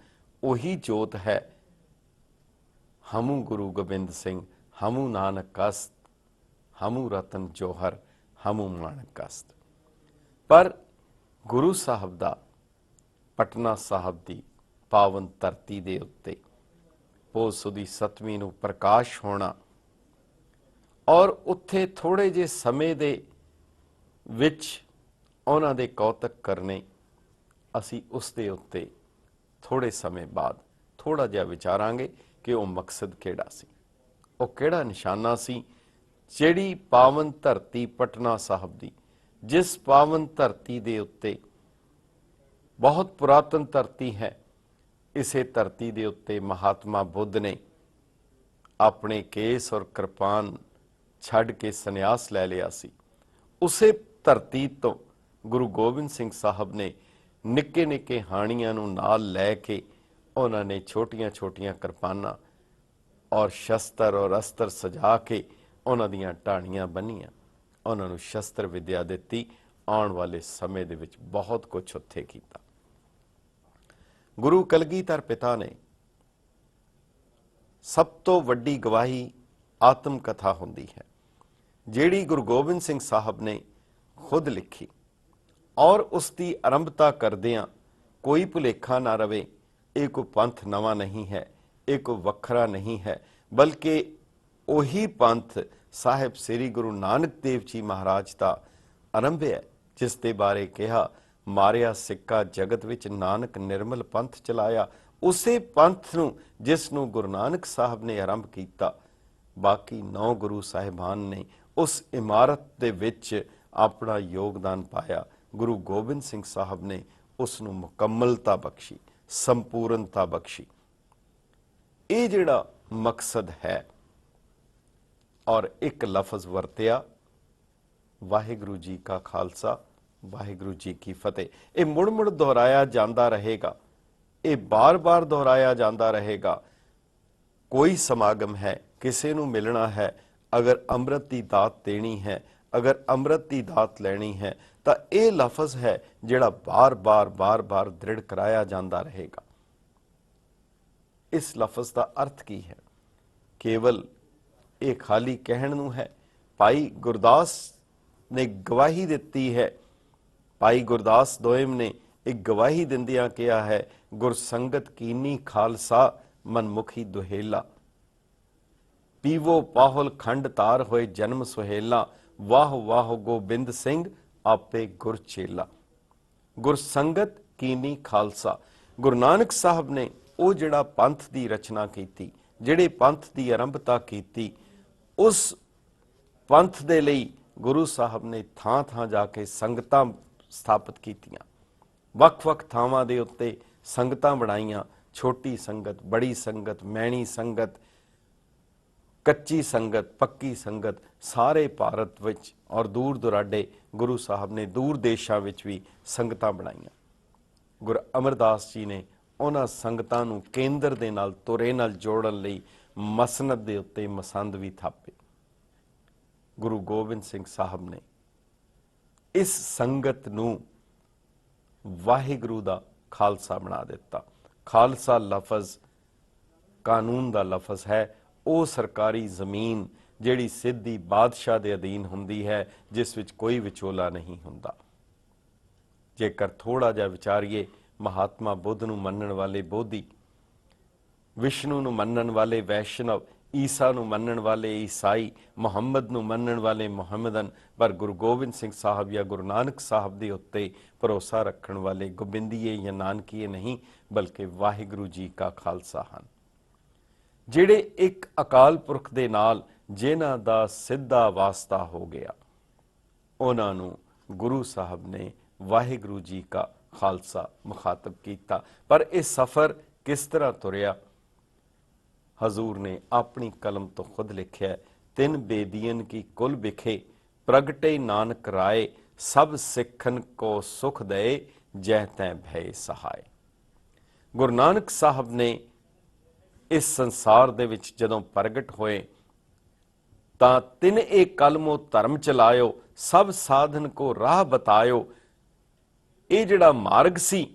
ਉਹੀ ਜੋਤ ਹੈ। ਹਮੂ ਗੁਰੂ ਗੋਬਿੰਦ ਸਿੰਘ, ਹਮੂ ਨਾਨਕ ਕਸਤ, ਹਮੂ ਰਤਨ ਜੋਹਰ, ਹਮੂ ਮਾਣਕ ਕਸਤ। ਪਰ ਗੁਰੂ ਸਾਹਿਬ ਦਾ ਪਟਨਾ ਸਾਹਿਬ ਦੀ ਪਾਵਨ ਧਰਤੀ ਦੇ ਉੱਤੇ ਪੋਹ ਸੁਦੀ 7ਵੀਂ ਨੂੰ ਪ੍ਰਕਾਸ਼ ਹੋਣਾ, ਔਰ ਉੱਥੇ ਥੋੜੇ ਜਿਹੇ ਸਮੇਂ ਦੇ ਵਿੱਚ ਉਹਨਾਂ ਦੇ ਕੌਤਕ ਕਰਨੇ, ਅਸੀਂ ਉਸ ਦੇ ਉੱਤੇ ਥੋੜੇ ਸਮੇਂ ਬਾਅਦ ਥੋੜਾ ਜਿਹਾ ਵਿਚਾਰਾਂਗੇ ਕਿ ਉਹ ਮਕਸਦ ਕਿਹੜਾ ਸੀ, ਉਹ ਕਿਹੜਾ ਨਿਸ਼ਾਨਾ ਸੀ। ਜਿਹੜੀ ਪਾਵਨ ਧਰਤੀ ਪਟਨਾ ਸਾਹਿਬ ਦੀ, ਜਿਸ ਪਾਵਨ ਧਰਤੀ ਦੇ ਉੱਤੇ, ਬਹੁਤ ਪੁਰਾਤਨ ਧਰਤੀ ਹੈ, ਇਸੇ ਧਰਤੀ ਦੇ ਉੱਤੇ ਮਹਾਤਮਾ ਬੁੱਧ ਨੇ ਆਪਣੇ ਕੇਸ ਔਰ ਕਿਰਪਾਨ ਛੱਡ ਕੇ ਸੰਨਿਆਸ ਲੈ ਲਿਆ ਸੀ। ਉਸੇ ਧਰਤੀ ਤੋਂ ਗੁਰੂ ਗੋਬਿੰਦ ਸਿੰਘ ਸਾਹਿਬ ਨੇ ਨਿੱਕੇ ਨਿੱਕੇ ਹਾਣੀਆਂ ਨੂੰ ਨਾਲ ਲੈ ਕੇ, ਉਹਨਾਂ ਨੇ ਛੋਟੀਆਂ ਛੋਟੀਆਂ ਕਿਰਪਾਨਾਂ ਔਰ ਸ਼ਸਤਰ ਔਰ ਅਸਤਰ ਸਜਾ ਕੇ ਉਹਨਾਂ ਦੀਆਂ ਢਾਣੀਆਂ ਬੰਨੀਆਂ, ਉਹਨਾਂ ਨੂੰ ਸ਼ਸਤਰ ਵਿਦਿਆ ਦਿੱਤੀ। ਆਉਣ ਵਾਲੇ ਸਮੇਂ ਦੇ ਵਿੱਚ ਬਹੁਤ ਕੁਝ ਉੱਥੇ ਕੀਤਾ। ਗੁਰੂ ਕਲਗੀਧਰ ਪਿਤਾ ਨੇ ਸਭ ਤੋਂ ਵੱਡੀ ਗਵਾਹੀ ਆਤਮ ਕਥਾ ਹੁੰਦੀ ਹੈ, ਜਿਹੜੀ ਗੁਰੂ ਗੋਬਿੰਦ ਸਿੰਘ ਸਾਹਿਬ ਨੇ ਖੁਦ ਲਿਖੀ, ਔਰ ਉਸ ਦੀ ਆਰੰਭਤਾ ਕਰਦਿਆਂ ਕੋਈ ਭੁਲੇਖਾ ਨਾ ਰਵੇ, ਇਹ ਕੋਈ ਪੰਥ ਨਵਾਂ ਨਹੀਂ ਹੈ, ਇਹ ਕੋਈ ਵੱਖਰਾ ਨਹੀਂ ਹੈ, ਬਲਕਿ ਉਹੀ ਪੰਥ ਸਾਹਿਬ ਸ੍ਰੀ ਗੁਰੂ ਨਾਨਕ ਦੇਵ ਜੀ ਮਹਾਰਾਜ ਦਾ ਆਰੰਭ ਹੈ, ਜਿਸ ਦੇ ਬਾਰੇ ਕਿਹਾ, ਮਾਰਿਆ ਸਿੱਕਾ ਜਗਤ ਵਿੱਚ ਨਾਨਕ ਨਿਰਮਲ ਪੰਥ ਚਲਾਇਆ। ਉਸੇ ਪੰਥ ਨੂੰ ਜਿਸ ਨੂੰ ਗੁਰੂ ਨਾਨਕ ਸਾਹਿਬ ਨੇ ਆਰੰਭ ਕੀਤਾ, ਬਾਕੀ 9 ਗੁਰੂ ਸਾਹਿਬਾਨ ਨੇ ਉਸ ਇਮਾਰਤ ਦੇ ਵਿੱਚ ਆਪਣਾ ਯੋਗਦਾਨ ਪਾਇਆ। ਗੁਰੂ ਗੋਬਿੰਦ ਸਿੰਘ ਸਾਹਿਬ ਨੇ ਉਸ ਨੂੰ ਮੁਕੰਮਲਤਾ ਬਖਸ਼ੀ, ਸੰਪੂਰਨਤਾ ਬਖਸ਼ੀ। ਇਹ ਜਿਹੜਾ ਮਕਸਦ ਹੈ, ਔਰ ਇੱਕ ਲਫ਼ਜ਼ ਵਰਤਿਆ, ਵਾਹਿਗੁਰੂ ਜੀ ਕਾ ਖਾਲਸਾ, ਵਾਹਿਗੁਰੂ ਜੀ ਕੀ ਫਤਿਹ। ਇਹ ਮੁੜ ਮੁੜ ਦੁਹਰਾਇਆ ਜਾਂਦਾ ਰਹੇਗਾ, ਇਹ ਬਾਰ-ਬਾਰ ਦੁਹਰਾਇਆ ਜਾਂਦਾ ਰਹੇਗਾ। ਕੋਈ ਸਮਾਗਮ ਹੈ, ਕਿਸੇ ਨੂੰ ਮਿਲਣਾ ਹੈ, ਅਗਰ ਅੰਮ੍ਰਿਤ ਦੀ ਦਾਤ ਦੇਣੀ ਹੈ, ਅਗਰ ਅੰਮ੍ਰਿਤ ਦੀ ਦਾਤ ਲੈਣੀ ਹੈ, ਤਾਂ ਇਹ ਲਫ਼ਜ਼ ਹੈ ਜਿਹੜਾ ਬਾਰ-ਬਾਰ ਦ੍ਰਿੜ ਕਰਾਇਆ ਜਾਂਦਾ ਰਹੇਗਾ। ਇਸ ਲਫ਼ਜ਼ ਦਾ ਅਰਥ ਕੀ ਹੈ? ਕੇਵਲ ਇਹ ਖਾਲੀ ਕਹਿਣ ਨੂੰ ਹੈ। ਭਾਈ ਗੁਰਦਾਸ ਨੇ ਗਵਾਹੀ ਦਿੱਤੀ ਹੈ, ਭਾਈ ਗੁਰਦਾਸ ਦੋਇਮ ਨੇ ਇੱਕ ਗਵਾਹੀ ਦਿੰਦਿਆਂ ਕਿਹਾ ਹੈ, ਗੁਰਸੰਗਤ ਕੀਨੀ ਖਾਲਸਾ ਮਨਮੁਖੀ ਦੁਹੇਲਾ, ਪੀਵੋ ਪਾਹੁਲ ਖੰਡ ਤਾਰ ਹੋਏ ਜਨਮ ਸੁਹੇਲਾ, ਵਾਹ ਵਾਹ ਗੋਬਿੰਦ ਸਿੰਘ ਆਪੇ ਗੁਰ ਚੇਲਾ। ਗੁਰਸੰਗਤ ਕੀਨੀ ਖਾਲਸਾ, ਗੁਰੂ ਨਾਨਕ ਸਾਹਿਬ ਨੇ ਉਹ ਜਿਹੜਾ ਪੰਥ ਦੀ ਰਚਨਾ ਕੀਤੀ, ਜਿਹੜੇ ਪੰਥ ਦੀ ਆਰੰਭਤਾ ਕੀਤੀ, ਉਸ ਪੰਥ ਦੇ ਲਈ ਗੁਰੂ ਸਾਹਿਬ ਨੇ ਥਾਂ ਥਾਂ ਜਾ ਕੇ ਸੰਗਤਾਂ ਸਥਾਪਿਤ ਕੀਤੀਆਂ, ਵੱਖ-ਵੱਖ ਥਾਵਾਂ ਦੇ ਉੱਤੇ ਸੰਗਤਾਂ ਬਣਾਈਆਂ, ਛੋਟੀ ਸੰਗਤ, ਬੜੀ ਸੰਗਤ, ਮੈਣੀ ਸੰਗਤ, ਕੱਚੀ ਸੰਗਤ, ਪੱਕੀ ਸੰਗਤ, ਸਾਰੇ ਭਾਰਤ ਵਿੱਚ ਔਰ ਦੂਰ ਦੁਰਾਡੇ ਗੁਰੂ ਸਾਹਿਬ ਨੇ ਦੂਰ ਦੇਸ਼ਾਂ ਵਿੱਚ ਵੀ ਸੰਗਤਾਂ ਬਣਾਈਆਂ। ਗੁਰੂ ਅਮਰਦਾਸ ਜੀ ਨੇ ਉਹਨਾਂ ਸੰਗਤਾਂ ਨੂੰ ਕੇਂਦਰ ਦੇ ਨਾਲ, ਤੁਰੇ ਨਾਲ ਜੋੜਨ ਲਈ ਮਸਨਦ ਦੇ ਉੱਤੇ ਮਸੰਦ ਵੀ ਥਾਪੇ। ਗੁਰੂ ਗੋਬਿੰਦ ਸਿੰਘ ਸਾਹਿਬ ਨੇ ਇਸ ਸੰਗਤ ਨੂੰ ਵਾਹਿਗੁਰੂ ਦਾ ਖਾਲਸਾ ਬਣਾ ਦਿੱਤਾ। ਖਾਲਸਾ ਲਫ਼ਜ਼ ਕਾਨੂੰਨ ਦਾ ਲਫ਼ਜ਼ ਹੈ। ਉਹ ਸਰਕਾਰੀ ਜ਼ਮੀਨ ਜਿਹੜੀ ਸਿੱਧੀ ਬਾਦਸ਼ਾਹ ਦੇ ਅਧੀਨ ਹੁੰਦੀ ਹੈ, ਜਿਸ ਵਿੱਚ ਕੋਈ ਵਿਚੋਲਾ ਨਹੀਂ ਹੁੰਦਾ। ਜੇਕਰ ਥੋੜਾ ਜਿਹਾ ਵਿਚਾਰੀਏ, ਮਹਾਤਮਾ ਬੁੱਧ ਨੂੰ ਮੰਨਣ ਵਾਲੇ ਬੋਧੀ, ਵਿਸ਼ਨੂੰ ਨੂੰ ਮੰਨਣ ਵਾਲੇ ਵੈਸ਼ਨਵ, ਈਸਾ ਨੂੰ ਮੰਨਣ ਵਾਲੇ ਈਸਾਈ, ਮੁਹੰਮਦ ਨੂੰ ਮੰਨਣ ਵਾਲੇ ਮੁਹੰਮਦਨ, ਪਰ ਗੁਰੂ ਗੋਬਿੰਦ ਸਿੰਘ ਸਾਹਿਬ ਜਾਂ ਗੁਰੂ ਨਾਨਕ ਸਾਹਿਬ ਦੇ ਉੱਤੇ ਭਰੋਸਾ ਰੱਖਣ ਵਾਲੇ ਗੋਬਿੰਦੀਏ ਜਾਂ ਨਾਨਕੀਏ ਨਹੀਂ, ਬਲਕਿ ਵਾਹਿਗੁਰੂ ਜੀ ਕਾ ਖਾਲਸਾ ਹਨ, ਜਿਹੜੇ ਇੱਕ ਅਕਾਲ ਪੁਰਖ ਦੇ ਨਾਲ ਜਿਨ੍ਹਾਂ ਦਾ ਸਿੱਧਾ ਵਾਸਤਾ ਹੋ ਗਿਆ, ਉਹਨਾਂ ਨੂੰ ਗੁਰੂ ਸਾਹਿਬ ਨੇ ਵਾਹਿਗੁਰੂ ਜੀ ਕਾ ਖਾਲਸਾ ਮੁਖਾਤਬ ਕੀਤਾ। ਪਰ ਇਹ ਸਫ਼ਰ ਕਿਸ ਤਰ੍ਹਾਂ ਤੁਰਿਆ? ਹਜ਼ੂਰ ਨੇ ਆਪਣੀ ਕਲਮ ਤੋਂ ਖੁਦ ਲਿਖਿਆ, ਤਿੰਨ ਬੇਦੀਨ ਕੀ ਕੁਲ ਵਿਖੇ ਪ੍ਰਗਟੇ ਨਾਨਕ ਰਾਏ, ਸਭ ਸਿੱਖਨ ਕੋ ਸੁਖ ਦਏ, ਜਹ ਤੈ ਭੈ ਸਹਾਏ। ਗੁਰੂ ਨਾਨਕ ਸਾਹਿਬ ਨੇ ਇਸ ਸੰਸਾਰ ਦੇ ਵਿੱਚ ਜਦੋਂ ਪ੍ਰਗਟ ਹੋਏ ਤਾਂ ਤਿੰਨ ਇਹ ਕਲਮੋ ਧਰਮ ਚਲਾਇਓ, ਸਭ ਸਾਧਨ ਕੋ ਰਾਹ ਬਤਾਇਓ। ਇਹ ਜਿਹੜਾ ਮਾਰਗ ਸੀ,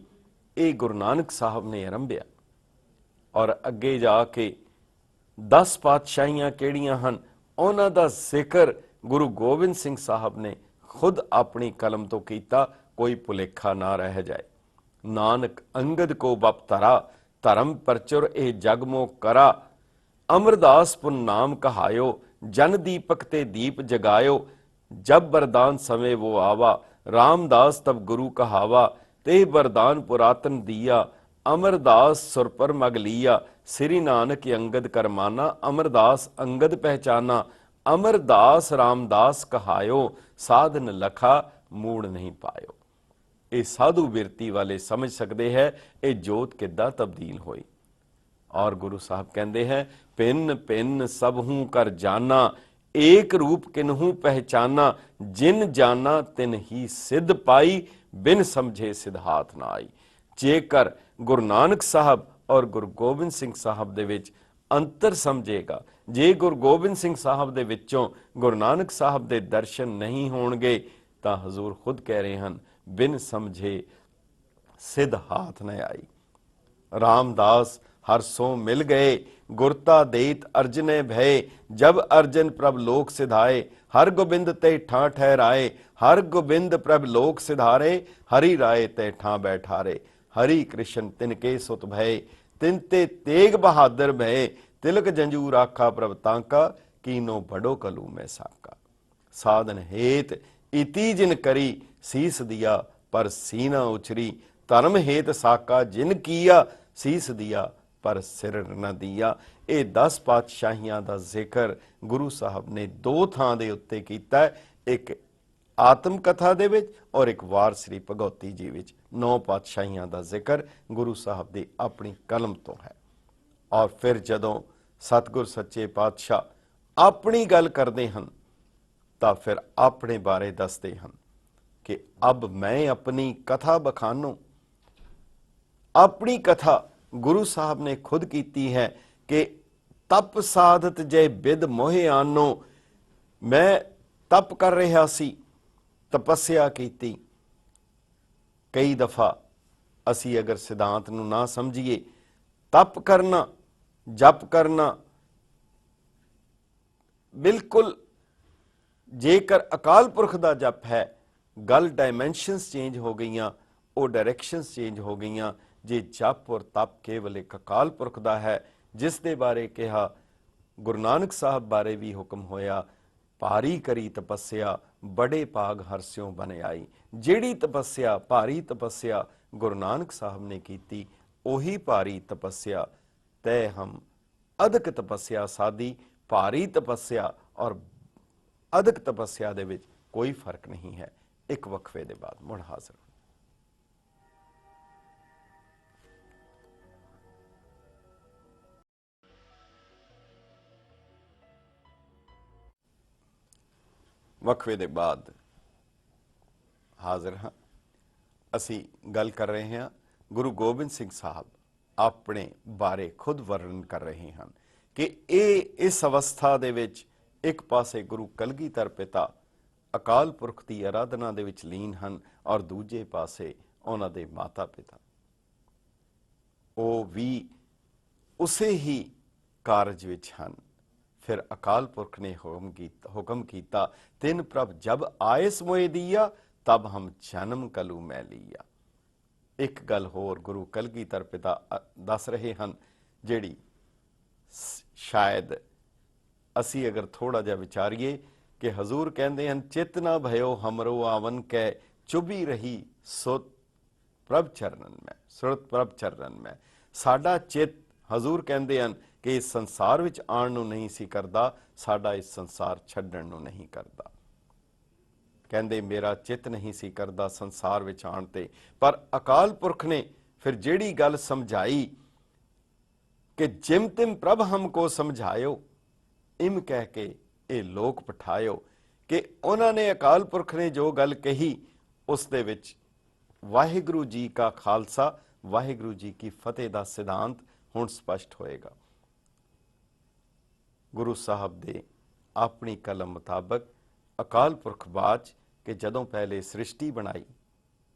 ਇਹ ਗੁਰੂ ਨਾਨਕ ਸਾਹਿਬ ਨੇ ਆਰੰਭਿਆ, ਔਰ ਅੱਗੇ ਜਾ ਕੇ 10 ਪਾਤਸ਼ਾਹੀਆਂ ਕਿਹੜੀਆਂ ਹਨ, ਉਹਨਾਂ ਦਾ ਜ਼ਿਕਰ ਗੁਰੂ ਗੋਬਿੰਦ ਸਿੰਘ ਸਾਹਿਬ ਨੇ ਖੁਦ ਆਪਣੀ ਕਲਮ ਤੋਂ ਕੀਤਾ, ਕੋਈ ਭੁਲੇਖਾ ਨਾ ਰਹਿ ਜਾਏ। ਨਾਨਕ ਅੰਗਦ ਕੋ ਬਪਤਰਾ, ਧਰਮ ਪਰਚੁਰ ਇਹ ਜਗ ਮੋ ਕਰਾ, ਅਮਰਦਾਸ ਪੁਨ ਨਾਮ ਕਹਾਇਓ, ਜਨ ਦੀਪਕ ਤੇ ਦੀਪ ਜਗਾਇਓ, ਜਬ ਬਰਦਾਨ ਸਮੇਂ वो आवा, रामदास तब गुरु कहावा, ते बरदान पुरातन दिया, अमरदास सुर पर मग लिया, श्री नानक अंगद करमाना, अमरदास अंगद पहचाना, अमरदास रामदास कहायो, साधन लखा मूड़ नहीं पायो। ਇਹ ਸਾਧੂ ਬਿਰਤੀ ਵਾਲੇ ਸਮਝ ਸਕਦੇ ਹੈ ਇਹ ਜੋਤ ਕਿੱਦਾਂ ਤਬਦੀਲ ਹੋਈ। ਔਰ ਗੁਰੂ ਸਾਹਿਬ ਕਹਿੰਦੇ ਹੈ, ਪਿੰਨ ਪਿੰਨ ਸਭ ਹੂੰ ਕਰ ਜਾਨਾ, ਏਕ ਰੂਪ ਕਿਨਹੂ ਪਹਿਚਾਨਾ, ਜਿਨ ਜਾਨਾ ਤਿਨ ਹੀ ਸਿੱਧ ਪਾਈ, ਬਿਨ ਸਮਝੇ ਸਿਧਾਤ ਨਾ ਆਈ। ਜੇਕਰ ਗੁਰੂ ਨਾਨਕ ਸਾਹਿਬ ਔਰ ਗੁਰੂ ਗੋਬਿੰਦ ਸਿੰਘ ਸਾਹਿਬ ਦੇ ਵਿੱਚ ਅੰਤਰ ਸਮਝੇਗਾ, ਜੇ ਗੁਰੂ ਗੋਬਿੰਦ ਸਿੰਘ ਸਾਹਿਬ ਦੇ ਵਿੱਚੋਂ ਗੁਰੂ ਨਾਨਕ ਸਾਹਿਬ ਦੇ ਦਰਸ਼ਨ ਨਹੀਂ ਹੋਣਗੇ, ਤਾਂ ਹਜ਼ੂਰ ਖੁਦ ਕਹਿ ਰਹੇ ਹਨ, ਬਿਨ ਸਮਝੇ ਸਿਧ ਹਾਥ ਨ ਆਈ। रामदास हर सो मिल गए, गुरता देत अर्जने भय, जब अर्जन प्रभ लोक सिधाए, हर गोबिंद ते ठां ठहराए, हर गोबिंद प्रभ लोक सिधारे, हरि राय ते ठां बैठारे, हरि कृष्ण तिनके सुत भय, तिनते तेग बहादुर भय, तिलक जंजूर आखा प्रभ तांका, कीनो बड़ो कलू में साका। साधन हेत इति जिन करी, सीस दिया पर सीना उछरी, धर्म हेत साका जिन किया, ਸੀਸ ਦਿਆ ਪਰ ਸਿਰ ਨ ਦਿਆ। ਇਹ 10 ਪਾਤਸ਼ਾਹੀਆਂ ਦਾ ਜ਼ਿਕਰ ਗੁਰੂ ਸਾਹਿਬ ਨੇ 2 ਥਾਂ ਦੇ ਉੱਤੇ ਕੀਤਾ, ਇੱਕ ਆਤਮ ਕਥਾ ਦੇ ਵਿੱਚ ਔਰ ਇੱਕ ਵਾਰ ਸ੍ਰੀ ਭਗਉਤੀ ਜੀ ਵਿੱਚ। 9 ਪਾਤਸ਼ਾਹੀਆਂ ਦਾ ਜ਼ਿਕਰ ਗੁਰੂ ਸਾਹਿਬ ਦੀ ਆਪਣੀ ਕਲਮ ਤੋਂ ਹੈ। ਔਰ ਫਿਰ ਜਦੋਂ ਸਤਿਗੁਰ ਸੱਚੇ ਪਾਤਸ਼ਾਹ ਆਪਣੀ ਗੱਲ ਕਰਦੇ ਹਨ ਤਾਂ ਫਿਰ ਆਪਣੇ ਬਾਰੇ ਦੱਸਦੇ ਹਨ ਕਿ ਅਬ ਮੈਂ ਆਪਣੀ ਕਥਾ ਬਖਾਨੋ। अपनी कथा गुरु साहब ने खुद कीती है कि तप साधत जय बिद मोहे आनो, मैं तप कर रहा सी, तपस्या कीती। कई दफा असी अगर सिद्धांत नूं ना समझिए, तप करना, जप करना, बिल्कुल जेकर अकाल पुरख दा जप है, गल डायमेंशनस चेंज हो गईयां, वो डायरैक्शनस चेंज हो गईयां। जे जप और तप केवल एक अकाल पुरख दा है, जिस दे बारे कहा, गुरु नानक साहब बारे भी हुक्म होया, भारी करी तपस्या बड़े भाग हरस्यों बन आई। जेड़ी तपस्या भारी तपस्या गुरु नानक साहब ने की, ओही भारी तपस्या तय हम अधिक तपस्या साधी। भारी तपस्या और अधिक तपस्या दे विच कोई फर्क नहीं है। एक वक्फे दे बाद मुड़ हाज़र। वक्फे दे बाद हाजिर हाँ। असी गल कर रहे हैं गुरु गोबिंद सिंह साहब अपने बारे खुद वर्णन कर रहे हैं कि इस अवस्था दे विच एक पासे गुरु कलगीधर पिता अकाल पुरख की आराधना दे विच लीन हैं और दूजे पासे उन्हां दे माता पिता वो भी उसे ही कारज विच हैं, फिर अकाल पुरख ने हुक्म कीता, तिन प्रभ जब आयस मोए दिया, तब हम जन्म कलू मैं लिया। एक गल होर गुरु कलगीधर पिता दस रहे हैं, ਜਿਹੜੀ शायद असी अगर थोड़ा जिहा विचारीए कि हजूर कहते हैं, चित ना भयो हमरो आवन कै, चुभी रही सुत प्रभ चरणन में, सुरत प्रभ चरणन में। साडा चित हजूर कहते हैं कि इस संसार विच आण नूं नहीं सी करदा, साडा इस संसार छड्डण नूं नहीं करदा। कहते मेरा चित नहीं सी करदा संसार विच आण ते, पर अकाल पुरख ने फिर जिहड़ी गल समझाई कि जिम तिम प्रभ हमको समझायो, इम कह के ये लोक पठायो, कि उन्होंने अकाल पुरख ने जो गल कही उस दे विच वाहिगुरु जी का खालसा, वाहिगुरु जी की फतेह का सिद्धांत हुण स्पष्ट होएगा। गुरु साहब दे अपनी कलम मुताबक अकाल पुरख बाच कि जदों पहले सृष्टि बनाई,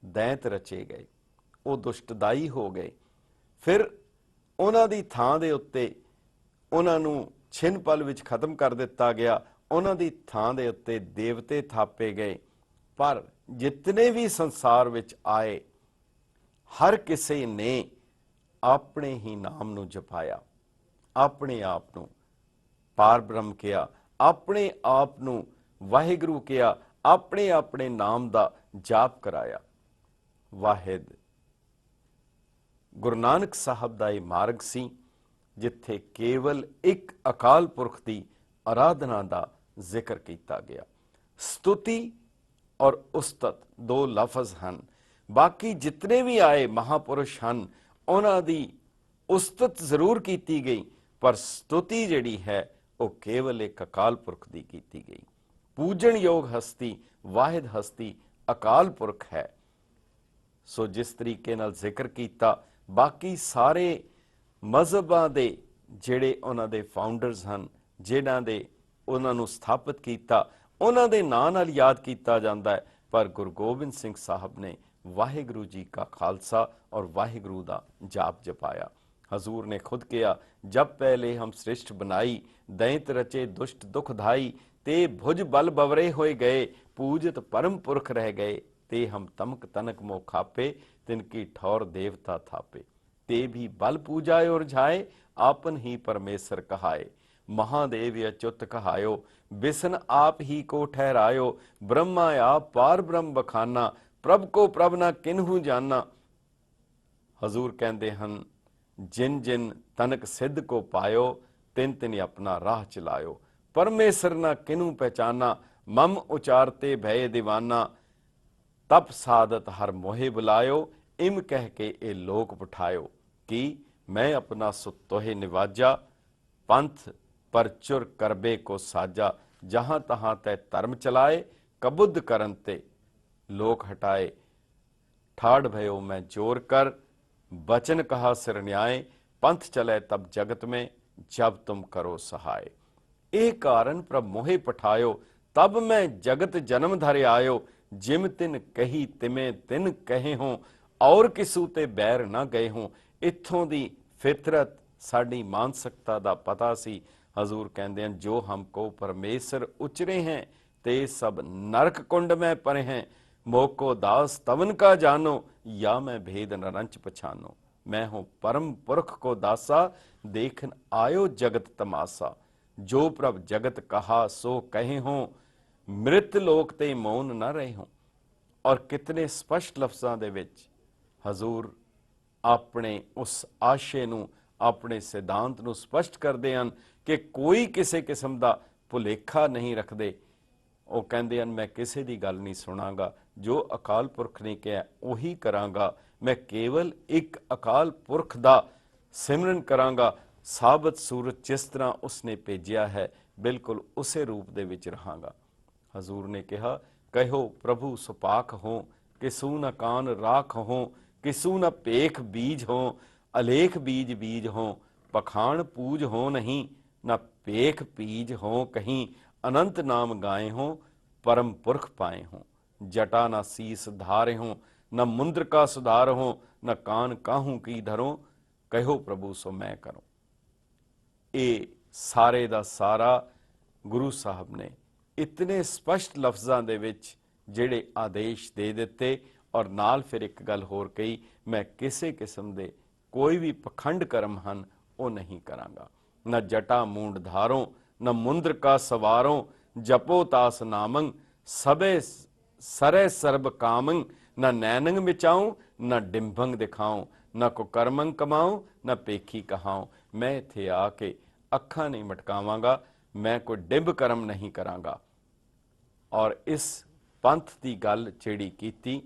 दैंत रचे गए, वो दुष्टदाई हो गए, फिर उन्हां दी थां दे उत्ते उन्हां नूं छिन पल विच खत्म कर दिता गया, उन्हां दी थां दे उत्ते देवते थापे गए। पर जितने भी संसार विच आए, हर किसी ने अपने ही नाम नूं जपाया, अपने आप नूं पार ब्रह्म किया, अपने आप नूं वाहिगुरु किया, अपने अपने नाम दा जाप कराया। वाहिद गुरु नानक साहब दा ये मार्ग सी, जिथे केवल एक अकाल पुरख की आराधना का जिक्र किया गया। स्तुति और उस्तत दो लफज हैं, बाकी जितने भी आए महापुरुष हैं उन्हां दी उस्तत जरूर की गई, पर स्तुति जिहड़ी है वो केवल एक अकाल पुरख की की गई। पूजन योग हस्ती, वाहिद हस्ती अकाल पुरख है। सो जिस तरीके नाल जिक्र किया, बाकी सारे मजहबां दे ਜਿਹੜੇ ਉਹਨਾਂ ਦੇ ਫਾਊਂਡਰਸ ਹਨ, ਜਿਨ੍ਹਾਂ ਦੇ ਉਹਨਾਂ ਨੂੰ ਸਥਾਪਿਤ ਕੀਤਾ, ਉਹਨਾਂ ਦੇ ਨਾਂ ਨਾਲ ਯਾਦ ਕੀਤਾ ਜਾਂਦਾ ਹੈ। पर गुरु गोबिंद सिंह साहब ने वाहिगुरु जी का खालसा और वाहिगुरु का जाप जपाया। हजूर ने खुद किया, जब पहले हम सृष्ट बनाई, दैंत रचे दुष्ट दुख धाई, ते भुज बल बवरे होए गए, पूजत परम पुरख रह गए, ते हम तमक तनक मोह खापे, तिनकी ठौर देवता थापे, ते भी बल पूजा और झाए, आपन ही परमेश्वर कहाए, महादेव अच्युत कहायो, बिसन आप ही को ठहरायो, ब्रह्मा आप पार ब्रह्म बखाना, प्रभ को प्रभ ना किन्हू जाना। हजूर कहते हैं, जिन जिन तनक सिद्ध को पायो, तिन तिन अपना राह चलायो, परमेश्वर ना किन्हू पहचाना, मम उचारते भय दीवाना, तप साधत हर मोहे बुलायो, इम कह के ए लोक पठायो, कि मैं अपना सुतोहे निवाजा, पंथ पर चुर करबे को साजा, जहां तहां तै धर्म चलाए, कबुद्ध करन ते लोक हटाए, ठाड़ भयो मैं जोर कर, बचन कहा सिर न्याय, पंथ चले तब जगत में, जब तुम करो सहाय, ए कारण प्रभ मोहे पठायो, तब मैं जगत जन्म धरे आयो, जिम तिन कही तिमें तिन कहे हों, और किसू ते बैर ना गए हों। इत्थों दी फितरत साडी मानसिकता दा पता सी। हजूर कहते हैं, जो हमको परमेश्वर उचरे हैं, ते सब नरक कुंड में परे हैं, मोको दास तवन का जानो, या मैं भेद नरंच पछानो, मैं हूं परम पुरख को दासा, देखन आयो जगत तमासा, जो प्रभ जगत कहा सो कहे हों, मृत लोक ते मौन न रहे हों। और कितने स्पष्ट लफ्जां दे विच हजूर अपने उस आशे नूं, अपने सिद्धांत नूं स्पष्ट करते हैं कि कोई किसी किस्म का भुलेखा नहीं रखते। वो कहते हैं, मैं किसी की गल नहीं सुनागा, जो अकाल पुरख ने कहा उही करांगा, मैं केवल एक अकाल पुरख का सिमरन करांगा, साबत सूरत जिस तरह उसने भेजिया है बिल्कुल उसे रूप दे विच रहांगा। हजूर ने कहा, कहो प्रभु सुपाख हो, किसू न कान राख हो, किसू न पेख बीज हो, अलेख बीज बीज हो, पखाण पूज हो नहीं, न पेख बीज हो कहीं, अनंत नाम गाए हों, परम पुरख पाए हों, जटा न शीस धारे हों, न मुंद्र का सुधार हो, न कान काहू की धरो, कहो प्रभु सो मैं करो। ये ਸਾਰੇ ਦਾ ਸਾਰਾ ਗੁਰੂ ਸਾਹਿਬ ਨੇ ਇਤਨੇ ਸਪਸ਼ਟ ਲਫ਼ਜ਼ਾਂ ਦੇ ਵਿੱਚ ਜਿਹੜੇ ਆਦੇਸ਼ ਦੇ ਦਿੱਤੇ, ਔਰ ਨਾਲ ਫਿਰ ਇੱਕ ਗੱਲ ਹੋਰ ਕਹੀ, ਮੈਂ ਕਿਸੇ ਕਿਸਮ ਦੇ ਕੋਈ ਵੀ ਪਖੰਡ ਕਰਮ ਹਨ ਉਹ ਨਹੀਂ ਕਰਾਂਗਾ। ਨਾ ਜਟਾ ਮੂੰਡ ਧਾਰੋਂ ਨਾ ਮੁੰਦਰ ਕਾ ਸਵਾਰੋਂ, ਜਪੋ ਤਾਸ ਨਾਮੰ ਸਭੇ ਸਰੇ ਸਰਬ ਕਾਮੰ, ਨਾ ਨੈਨੰਗ ਮਿਚਾऊं ਨਾ ਡਿੰਭੰਗ ਦਿਖਾऊं, ਨਾ ਕੋ ਕਰਮੰ ਕਮਾऊं ਨਾ ਪੇਖੀ ਕਹਾऊं। ਮੈਂ ਇੱਥੇ ਆ ਕੇ ਅੱਖਾਂ ਨਹੀਂ ਮਟਕਾਵਾਂਗਾ, ਮੈਂ ਕੋਈ ਡਿੰਬ ਕਰਮ ਨਹੀਂ ਕਰਾਂਗਾ। ਔਰ ਇਸ ਪੰਥ ਦੀ ਗੱਲ ਜਿਹੜੀ ਕੀਤੀ,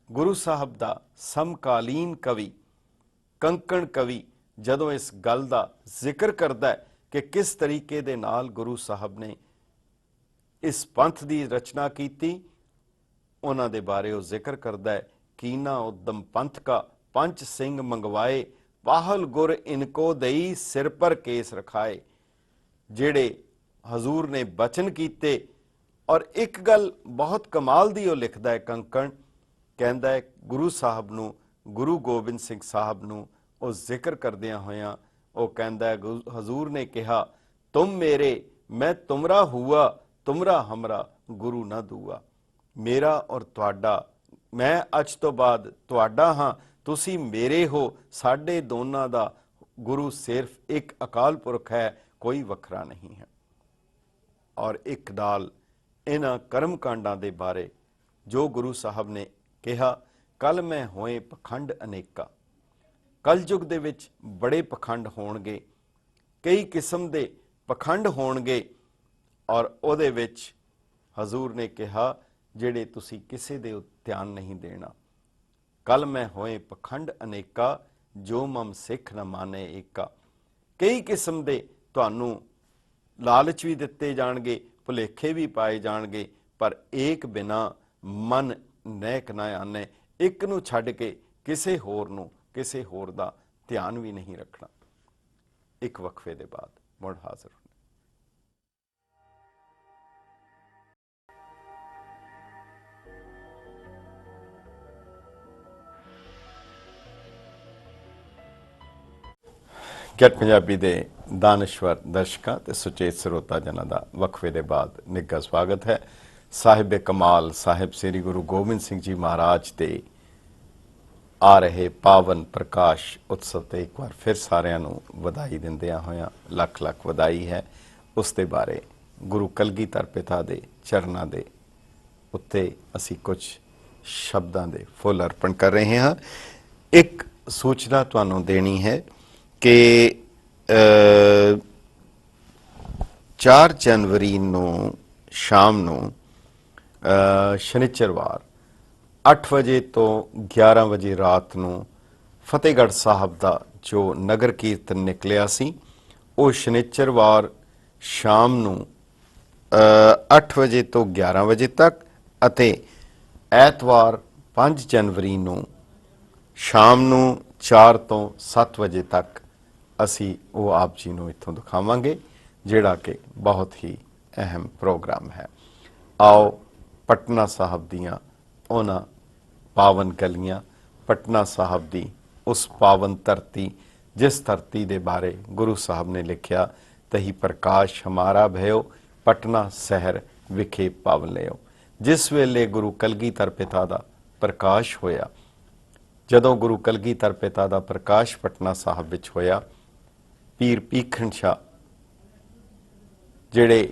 ਗੁਰੂ ਸਾਹਿਬ ਦਾ ਸਮਕਾਲੀਨ ਕਵੀ ਕੰਕਣ ਕਵੀ ਜਦੋਂ ਇਸ ਗੱਲ ਦਾ ਜ਼ਿਕਰ ਕਰਦਾ ਹੈ ਕਿ ਕਿਸ ਤਰੀਕੇ ਦੇ ਨਾਲ ਗੁਰੂ ਸਾਹਿਬ ਨੇ ਇਸ ਪੰਥ ਦੀ ਰਚਨਾ ਕੀਤੀ, ਉਹਨਾਂ ਦੇ ਬਾਰੇ ਉਹ ਜ਼ਿਕਰ ਕਰਦਾ ਹੈ, ਕੀਨਾ ਉਦਮ ਪੰਥ ਕਾ ਪੰਚ ਸਿੰਘ ਮੰਗਵਾਏ, ਪਾਹਲ ਗੁਰ ਇਨਕੋ ਦਈ ਸਿਰ ਪਰ ਕੇਸ ਰਖਾਏ। ਜਿਹੜੇ ਹਜ਼ੂਰ ਨੇ ਬਚਨ ਕੀਤੇ। ਔਰ ਇੱਕ ਗੱਲ ਬਹੁਤ ਕਮਾਲ ਦੀ ਉਹ ਲਿਖਦਾ ਹੈ ਕੰਕਣ, ਕਹਿੰਦਾ ਹੈ ਗੁਰੂ ਸਾਹਿਬ ਨੂੰ, ਗੁਰੂ ਗੋਬਿੰਦ ਸਿੰਘ ਸਾਹਿਬ ਨੂੰ ਉਹ ਜ਼ਿਕਰ ਕਰਦਿਆਂ ਹੋਇਆਂ ਉਹ ਕਹਿੰਦਾ ਹੈ, ਹਜ਼ੂਰ ਨੇ ਕਿਹਾ, ਤੁਮ ਮੇਰੇ ਮੈਂ ਤੁਮਰਾ ਹੁਆ, ਤੁਮਰਾ ਹਮਰਾ ਗੁਰੂ ਨਾ ਦੂਆ। ਮੇਰਾ ਔਰ ਤੁਹਾਡਾ, ਮੈਂ ਅੱਜ ਤੋਂ ਬਾਅਦ ਤੁਹਾਡਾ ਹਾਂ, ਤੁਸੀਂ ਮੇਰੇ ਹੋ, ਸਾਡੇ ਦੋਨਾਂ ਦਾ ਗੁਰੂ ਸਿਰਫ ਇੱਕ ਅਕਾਲ ਪੁਰਖ ਹੈ, ਕੋਈ ਵੱਖਰਾ ਨਹੀਂ ਹੈ। ਔਰ ਇੱਕ ਨਾਲ ਇਹਨਾਂ ਕਰਮ ਕਾਂਡਾਂ ਦੇ ਬਾਰੇ ਜੋ ਗੁਰੂ ਸਾਹਿਬ ਨੇ ਕਿਹਾ, ਕੱਲ ਮੈਂ ਹੋਏ ਪਖੰਡ ਅਨੇਕਾ। ਕਲਯੁਗ ਦੇ ਵਿੱਚ ਬੜੇ ਪਖੰਡ ਹੋਣਗੇ, ਕਈ ਕਿਸਮ ਦੇ ਪਖੰਡ ਹੋਣਗੇ, ਔਰ ਉਹਦੇ ਵਿੱਚ ਹਜ਼ੂਰ ਨੇ ਕਿਹਾ ਜਿਹੜੇ ਤੁਸੀਂ ਕਿਸੇ ਦੇ ਧਿਆਨ ਨਹੀਂ ਦੇਣਾ। ਕੱਲ ਮੈਂ ਹੋਏ ਪਖੰਡ ਅਨੇਕਾ, ਜੋ ਮਮ ਸਿੱਖ ਨ ਮਾਨੇ ਏਕਾ। ਕਈ ਕਿਸਮ ਦੇ ਤੁਹਾਨੂੰ ਲਾਲਚ ਵੀ ਦਿੱਤੇ ਜਾਣਗੇ, ਭੁਲੇਖੇ ਵੀ ਪਾਏ ਜਾਣਗੇ, ਪਰ ਏਕ ਬਿਨਾ ਮਨ ਨੈਕ ਨਾ ਆਨੇ। ਇੱਕ ਨੂੰ ਛੱਡ ਕੇ ਕਿਸੇ ਹੋਰ ਨੂੰ, ਕਿਸੇ ਹੋਰ ਦਾ ਧਿਆਨ ਵੀ ਨਹੀਂ ਰੱਖਣਾ। ਇੱਕ ਵਕਫੇ ਦੇ ਬਾਅਦ ਮੁੜ ਹਾਜ਼ਰ ਹੋਣਾ। ਗੈਟ ਪੰਜਾਬੀ ਦੇ ਦਾਨਸ਼ਵਰ ਦਰਸ਼ਕਾਂ ਤੇ ਸੁਚੇਤ ਸਰੋਤਾ ਜਨਾਂ ਦਾ ਵਕਫੇ ਦੇ ਬਾਅਦ ਨਿੱਘਾ ਸਵਾਗਤ ਹੈ। ਸਾਹਿਬ ਕਮਾਲ ਸਾਹਿਬ ਸ੍ਰੀ ਗੁਰੂ ਗੋਬਿੰਦ ਸਿੰਘ ਜੀ ਮਹਾਰਾਜ ਦੇ ਆ ਰਹੇ ਪਾਵਨ ਪ੍ਰਕਾਸ਼ ਉਤਸਵ ਤੇ ਇੱਕ ਵਾਰ ਫਿਰ ਸਾਰਿਆਂ ਨੂੰ ਵਧਾਈ ਦਿੰਦਿਆਂ ਹੋਇਆਂ ਲੱਖ ਲੱਖ ਵਧਾਈ ਹੈ। ਉਸ ਦੇ ਬਾਰੇ ਗੁਰੂ ਕਲਗੀਧਰ ਪਿਤਾ ਦੇ ਚਰਨਾਂ ਦੇ ਉੱਤੇ ਅਸੀਂ ਕੁਝ ਸ਼ਬਦਾਂ ਦੇ ਫੁੱਲ ਅਰਪਣ ਕਰ ਰਹੇ ਹਾਂ। ਇੱਕ ਸੂਚਨਾ ਤੁਹਾਨੂੰ ਦੇਣੀ ਹੈ ਕਿ 4 ਜਨਵਰੀ ਨੂੰ ਸ਼ਾਮ ਨੂੰ ਸ਼ਨੀਚਰਵਾਰ 8 ਵਜੇ ਤੋਂ 11 ਵਜੇ ਰਾਤ ਨੂੰ ਫਤਿਹਗੜ੍ਹ ਸਾਹਿਬ ਦਾ ਜੋ ਨਗਰ ਕੀਰਤਨ ਨਿਕਲਿਆ ਸੀ, ਉਹ ਸ਼ਨੀਚਰਵਾਰ ਸ਼ਾਮ ਨੂੰ 8 ਵਜੇ ਤੋਂ 11 ਵਜੇ ਤੱਕ ਅਤੇ ਐਤਵਾਰ 5 ਜਨਵਰੀ ਨੂੰ ਸ਼ਾਮ ਨੂੰ 4 ਤੋਂ 7 ਵਜੇ ਤੱਕ ਅਸੀਂ ਉਹ ਆਪ ਜੀ ਨੂੰ ਇੱਥੋਂ ਦਿਖਾਵਾਂਗੇ, ਜਿਹੜਾ ਕਿ ਬਹੁਤ ਹੀ ਅਹਿਮ ਪ੍ਰੋਗਰਾਮ ਹੈ। ਆਓ ਪਟਨਾ ਸਾਹਿਬ ਦੀਆਂ ਉਹਨਾਂ ਪਾਵਨ ਗਲੀਆਂ, ਪਟਨਾ ਸਾਹਿਬ ਦੀ ਉਸ ਪਾਵਨ ਧਰਤੀ, ਜਿਸ ਧਰਤੀ ਦੇ ਬਾਰੇ ਗੁਰੂ ਸਾਹਿਬ ਨੇ ਲਿਖਿਆ, ਤਹੀ ਪ੍ਰਕਾਸ਼ ਹਮਾਰਾ ਭਇਓ, ਪਟਨਾ ਸ਼ਹਿਰ ਵਿਖੇ ਪਾਵਨ ਲਿਓ। ਜਿਸ ਵੇਲੇ ਗੁਰੂ ਕਲਗੀਧਰ ਪਿਤਾ ਦਾ ਪ੍ਰਕਾਸ਼ ਹੋਇਆ, ਜਦੋਂ ਗੁਰੂ ਕਲਗੀਧਰ ਪਿਤਾ ਦਾ ਪ੍ਰਕਾਸ਼ ਪਟਨਾ ਸਾਹਿਬ ਵਿੱਚ ਹੋਇਆ, ਪੀਰ ਭੀਖਣ ਸ਼ਾਹ ਜਿਹੜੇ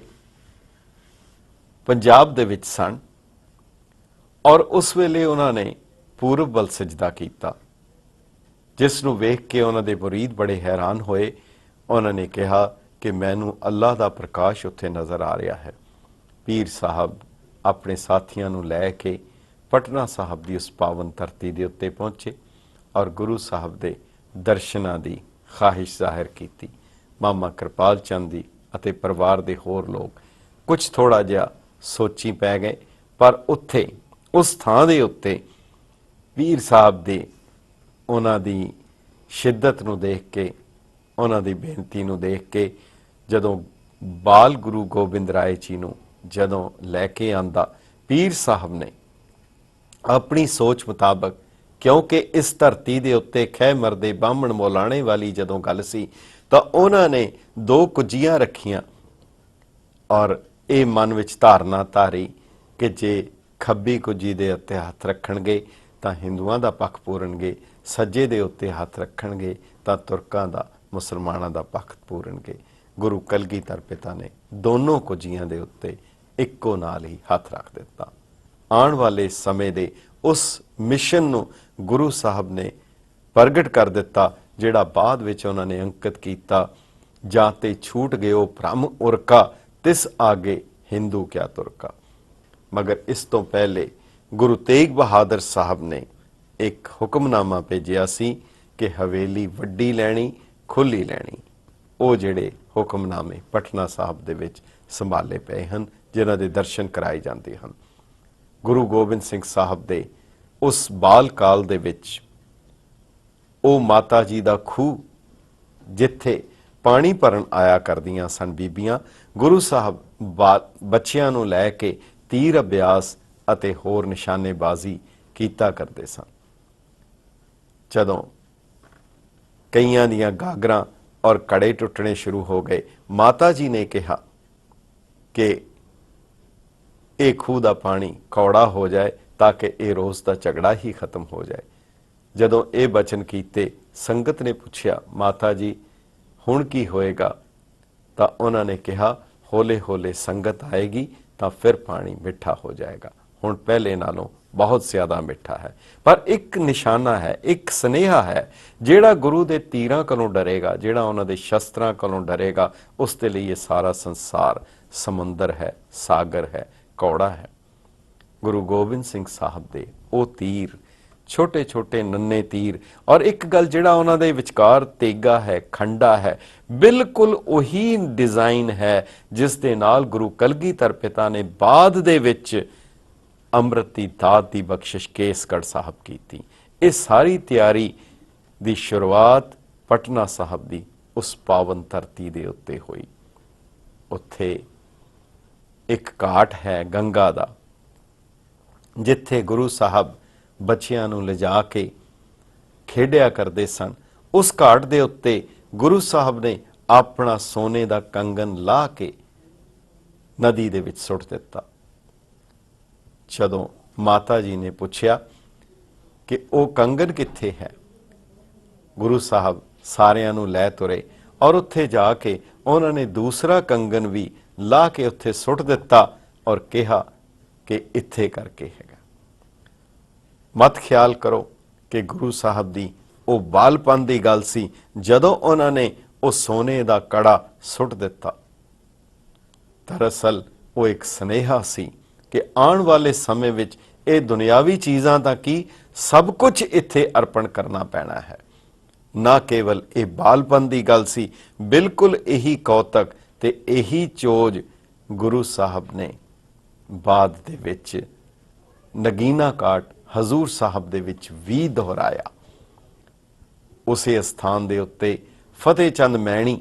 ਪੰਜਾਬ ਦੇ ਵਿੱਚ ਸਨ, ਔਰ ਉਸ ਵੇਲੇ ਉਹਨਾਂ ਨੇ ਪੂਰਬ ਵੱਲ ਸਜਦਾ ਕੀਤਾ, ਜਿਸ ਨੂੰ ਵੇਖ ਕੇ ਉਹਨਾਂ ਦੇ ਮੁਰੀਦ ਬੜੇ ਹੈਰਾਨ ਹੋਏ। ਉਹਨਾਂ ਨੇ ਕਿਹਾ ਕਿ ਮੈਨੂੰ ਅੱਲਾਹ ਦਾ ਪ੍ਰਕਾਸ਼ ਉੱਥੇ ਨਜ਼ਰ ਆ ਰਿਹਾ ਹੈ। ਪੀਰ ਸਾਹਿਬ ਆਪਣੇ ਸਾਥੀਆਂ ਨੂੰ ਲੈ ਕੇ ਪਟਨਾ ਸਾਹਿਬ ਦੀ ਉਸ ਪਾਵਨ ਧਰਤੀ ਦੇ ਉੱਤੇ ਪਹੁੰਚੇ ਔਰ ਗੁਰੂ ਸਾਹਿਬ ਦੇ ਦਰਸ਼ਨਾਂ ਦੀ ਖਾਹਿਸ਼ ਜ਼ਾਹਿਰ ਕੀਤੀ। ਮਾਮਾ ਕਿਰਪਾਲ ਚੰਦ ਜੀ ਅਤੇ ਪਰਿਵਾਰ ਦੇ ਹੋਰ ਲੋਕ ਕੁਝ ਥੋੜਾ ਜਿਹਾ ਸੋਚੀ ਪੈ ਗਏ, ਪਰ ਉੱਥੇ ਉਸ ਥਾਂ ਦੇ ਉੱਤੇ ਪੀਰ ਸਾਹਿਬ ਦੇ ਉਹਨਾਂ ਦੀ ਸ਼ਿੱਦਤ ਨੂੰ ਦੇਖ ਕੇ, ਉਹਨਾਂ ਦੀ ਬੇਨਤੀ ਨੂੰ ਦੇਖ ਕੇ, ਜਦੋਂ ਬਾਲ ਗੁਰੂ ਗੋਬਿੰਦ ਰਾਏ ਜੀ ਨੂੰ ਜਦੋਂ ਲੈ ਕੇ ਆਂਦਾ, ਪੀਰ ਸਾਹਿਬ ਨੇ ਆਪਣੀ ਸੋਚ ਮੁਤਾਬਕ, ਕਿਉਂਕਿ ਇਸ ਧਰਤੀ ਦੇ ਉੱਤੇ ਖਹਿ ਮਰਦੇ ਬਾਹਮਣ ਮੌਲਾਣੇ ਵਾਲੀ ਜਦੋਂ ਗੱਲ ਸੀ, ਤਾਂ ਉਹਨਾਂ ਨੇ 2 ਕੁੱਜੀਆਂ ਰੱਖੀਆਂ ਔਰ ਇਹ ਮਨ ਵਿੱਚ ਧਾਰਨਾ ਧਾਰੀ ਕਿ ਜੇ ਖੱਬੀ ਕੁੱਜੀ ਦੇ ਉੱਤੇ ਹੱਥ ਰੱਖਣਗੇ ਤਾਂ ਹਿੰਦੂਆਂ ਦਾ ਪੱਖ ਪੂਰਨਗੇ, ਸੱਜੇ ਦੇ ਉੱਤੇ ਹੱਥ ਰੱਖਣਗੇ ਤਾਂ ਤੁਰਕਾਂ ਦਾ, ਮੁਸਲਮਾਨਾਂ ਦਾ ਪੱਖ ਪੂਰਨਗੇ। ਗੁਰੂ ਕਲਗੀਧਰ ਪਿਤਾ ਨੇ ਦੋਨੋਂ ਕੁੱਜੀਆਂ ਦੇ ਉੱਤੇ ਇੱਕੋ ਨਾਲ ਹੀ ਹੱਥ ਰੱਖ ਦਿੱਤਾ। ਆਉਣ ਵਾਲੇ ਸਮੇਂ ਦੇ ਉਸ ਮਿਸ਼ਨ ਨੂੰ ਗੁਰੂ ਸਾਹਿਬ ਨੇ ਪ੍ਰਗਟ ਕਰ ਦਿੱਤਾ, ਜਿਹੜਾ ਬਾਅਦ ਵਿੱਚ ਉਹਨਾਂ ਨੇ ਅੰਕਿਤ ਕੀਤਾ, ਜਾਂ ਤੇ ਛੂਟ ਗਏ ਭ੍ਰਮ ਉਰਕਾ, ਤਿਸ ਆਗੇ ਹਿੰਦੂ ਕਿਆ ਤੁਰਕਾ। ਮਗਰ ਇਸ ਤੋਂ ਪਹਿਲੇ ਗੁਰੂ ਤੇਗ ਬਹਾਦਰ ਸਾਹਿਬ ਨੇ ਇੱਕ ਹੁਕਮਨਾਮਾ ਭੇਜਿਆ ਸੀ ਕਿ ਹਵੇਲੀ ਵੱਡੀ ਲੈਣੀ, ਖੁੱਲੀ ਲੈਣੀ। ਉਹ ਜਿਹੜੇ ਹੁਕਮਨਾਮੇ ਪਟਨਾ ਸਾਹਿਬ ਦੇ ਵਿੱਚ ਸੰਭਾਲੇ ਪਏ ਹਨ, ਜਿਨ੍ਹਾਂ ਦੇ ਦਰਸ਼ਨ ਕਰਾਏ ਜਾਂਦੇ ਹਨ। ਗੁਰੂ ਗੋਬਿੰਦ ਸਿੰਘ ਸਾਹਿਬ ਦੇ ਉਸ ਬਾਲ ਕਾਲ ਦੇ ਵਿੱਚ ਉਹ ਮਾਤਾ ਜੀ ਦਾ ਖੂਹ, ਜਿੱਥੇ ਪਾਣੀ ਭਰਨ ਆਇਆ ਕਰਦੀਆਂ ਸਨ ਬੀਬੀਆਂ, ਗੁਰੂ ਸਾਹਿਬ ਬੱਚਿਆਂ ਨੂੰ ਲੈ ਕੇ ਤੀਰ ਅਭਿਆਸ ਅਤੇ ਹੋਰ ਨਿਸ਼ਾਨੇਬਾਜ਼ੀ ਕੀਤਾ ਕਰਦੇ ਸਨ। ਜਦੋਂ ਕਈਆਂ ਦੀਆਂ ਗਾਗਰਾਂ ਔਰ ਕੜੇ ਟੁੱਟਣੇ ਸ਼ੁਰੂ ਹੋ ਗਏ, ਮਾਤਾ ਜੀ ਨੇ ਕਿਹਾ ਕਿ ਇਹ ਖੂਹ ਦਾ ਪਾਣੀ ਕੌੜਾ ਹੋ ਜਾਏ ਤਾਂ ਕਿ ਇਹ ਰੋਜ਼ ਦਾ ਝਗੜਾ ਹੀ ਖਤਮ ਹੋ ਜਾਏ। ਜਦੋਂ ਇਹ ਬਚਨ ਕੀਤੇ, ਸੰਗਤ ਨੇ ਪੁੱਛਿਆ, ਮਾਤਾ ਜੀ ਹੁਣ ਕੀ ਹੋਏਗਾ? ਤਾਂ ਉਹਨਾਂ ਨੇ ਕਿਹਾ, ਹੌਲੇ ਹੌਲੇ ਸੰਗਤ ਆਏਗੀ ਤਾਂ ਫਿਰ ਪਾਣੀ ਮਿੱਠਾ ਹੋ ਜਾਏਗਾ, ਹੁਣ ਪਹਿਲੇ ਨਾਲੋਂ ਬਹੁਤ ਜ਼ਿਆਦਾ ਮਿੱਠਾ ਹੈ। ਪਰ ਇੱਕ ਨਿਸ਼ਾਨਾ ਹੈ, ਇੱਕ ਸੁਨੇਹਾ ਹੈ, ਜਿਹੜਾ ਗੁਰੂ ਦੇ ਤੀਰਾਂ ਕੋਲੋਂ ਡਰੇਗਾ, ਜਿਹੜਾ ਉਹਨਾਂ ਦੇ ਸ਼ਸਤਰਾਂ ਕੋਲੋਂ ਡਰੇਗਾ, ਉਸ ਦੇ ਲਈ ਇਹ ਸਾਰਾ ਸੰਸਾਰ ਸਮੁੰਦਰ ਹੈ, ਸਾਗਰ ਹੈ, ਕੌੜਾ ਹੈ। ਗੁਰੂ ਗੋਬਿੰਦ ਸਿੰਘ ਸਾਹਿਬ ਦੇ ਉਹ ਤੀਰ, ਛੋਟੇ ਛੋਟੇ ਨੰਨੇ ਤੀਰ, ਔਰ ਇੱਕ ਗੱਲ ਜਿਹੜਾ ਉਹਨਾਂ ਦੇ ਵਿਚਕਾਰ ਤੇਗਾ ਹੈ, ਖੰਡਾ ਹੈ, ਬਿਲਕੁਲ ਉਹੀ ਡਿਜ਼ਾਈਨ ਹੈ ਜਿਸ ਦੇ ਨਾਲ ਗੁਰੂ ਕਲਗੀਧਰ ਪਿਤਾ ਨੇ ਬਾਅਦ ਦੇ ਵਿੱਚ ਅੰਮ੍ਰਿਤ ਦੀ ਦਾਤ ਦੀ ਬਖਸ਼ਿਸ਼ ਕੇਸਗੜ੍ਹ ਸਾਹਿਬ ਕੀਤੀ। ਇਹ ਸਾਰੀ ਤਿਆਰੀ ਦੀ ਸ਼ੁਰੂਆਤ ਪਟਨਾ ਸਾਹਿਬ ਦੀ ਉਸ ਪਾਵਨ ਧਰਤੀ ਦੇ ਉੱਤੇ ਹੋਈ। ਉੱਥੇ ਇੱਕ ਘਾਟ ਹੈ ਗੰਗਾ ਦਾ, ਜਿੱਥੇ ਗੁਰੂ ਸਾਹਿਬ ਬੱਚਿਆਂ ਨੂੰ ਲਿਜਾ ਕੇ ਖੇਡਿਆ ਕਰਦੇ ਸਨ। ਉਸ ਘਾਟ ਦੇ ਉੱਤੇ ਗੁਰੂ ਸਾਹਿਬ ਨੇ ਆਪਣਾ ਸੋਨੇ ਦਾ ਕੰਗਨ ਲਾ ਕੇ ਨਦੀ ਦੇ ਵਿੱਚ ਸੁੱਟ ਦਿੱਤਾ। ਜਦੋਂ ਮਾਤਾ ਜੀ ਨੇ ਪੁੱਛਿਆ ਕਿ ਉਹ ਕੰਗਨ ਕਿੱਥੇ ਹੈ, ਗੁਰੂ ਸਾਹਿਬ ਸਾਰਿਆਂ ਨੂੰ ਲੈ ਤੁਰੇ ਔਰ ਉੱਥੇ ਜਾ ਕੇ ਉਹਨਾਂ ਨੇ ਦੂਸਰਾ ਕੰਗਨ ਵੀ ਲਾ ਕੇ ਉੱਥੇ ਸੁੱਟ ਦਿੱਤਾ ਔਰ ਕਿਹਾ ਕਿ ਇੱਥੇ ਕਰਕੇ ਹੈਗਾ। ਮਤ ਖਿਆਲ ਕਰੋ ਕਿ ਗੁਰੂ ਸਾਹਿਬ ਦੀ ਉਹ ਬਾਲਪਨ ਦੀ ਗੱਲ ਸੀ ਜਦੋਂ ਉਹਨਾਂ ਨੇ ਉਹ ਸੋਨੇ ਦਾ ਕੜਾ ਸੁੱਟ ਦਿੱਤਾ। ਦਰਅਸਲ ਉਹ ਇੱਕ ਸੁਨੇਹਾ ਸੀ ਕਿ ਆਉਣ ਵਾਲੇ ਸਮੇਂ ਵਿੱਚ ਇਹ ਦੁਨਿਆਵੀ ਚੀਜ਼ਾਂ ਤਾਂ ਕੀ, ਸਭ ਕੁਝ ਇੱਥੇ ਅਰਪਣ ਕਰਨਾ ਪੈਣਾ ਹੈ। ਨਾ ਕੇਵਲ ਇਹ ਬਾਲਪਨ ਦੀ ਗੱਲ ਸੀ, ਬਿਲਕੁਲ ਇਹੀ ਕੌਤਕ ਤੇ ਇਹੀ ਚੋਜ ਗੁਰੂ ਸਾਹਿਬ ਨੇ ਬਾਅਦ ਦੇ ਵਿੱਚ ਨਗੀਨਾ ਘਾਟ ਹਜ਼ੂਰ ਸਾਹਿਬ ਦੇ ਵਿੱਚ ਵੀ ਦੁਹਰਾਇਆ। ਉਸੇ ਸਥਾਨ ਦੇ ਉੱਤੇ ਫਤਿਹ ਚੰਦ ਮੈਣੀ,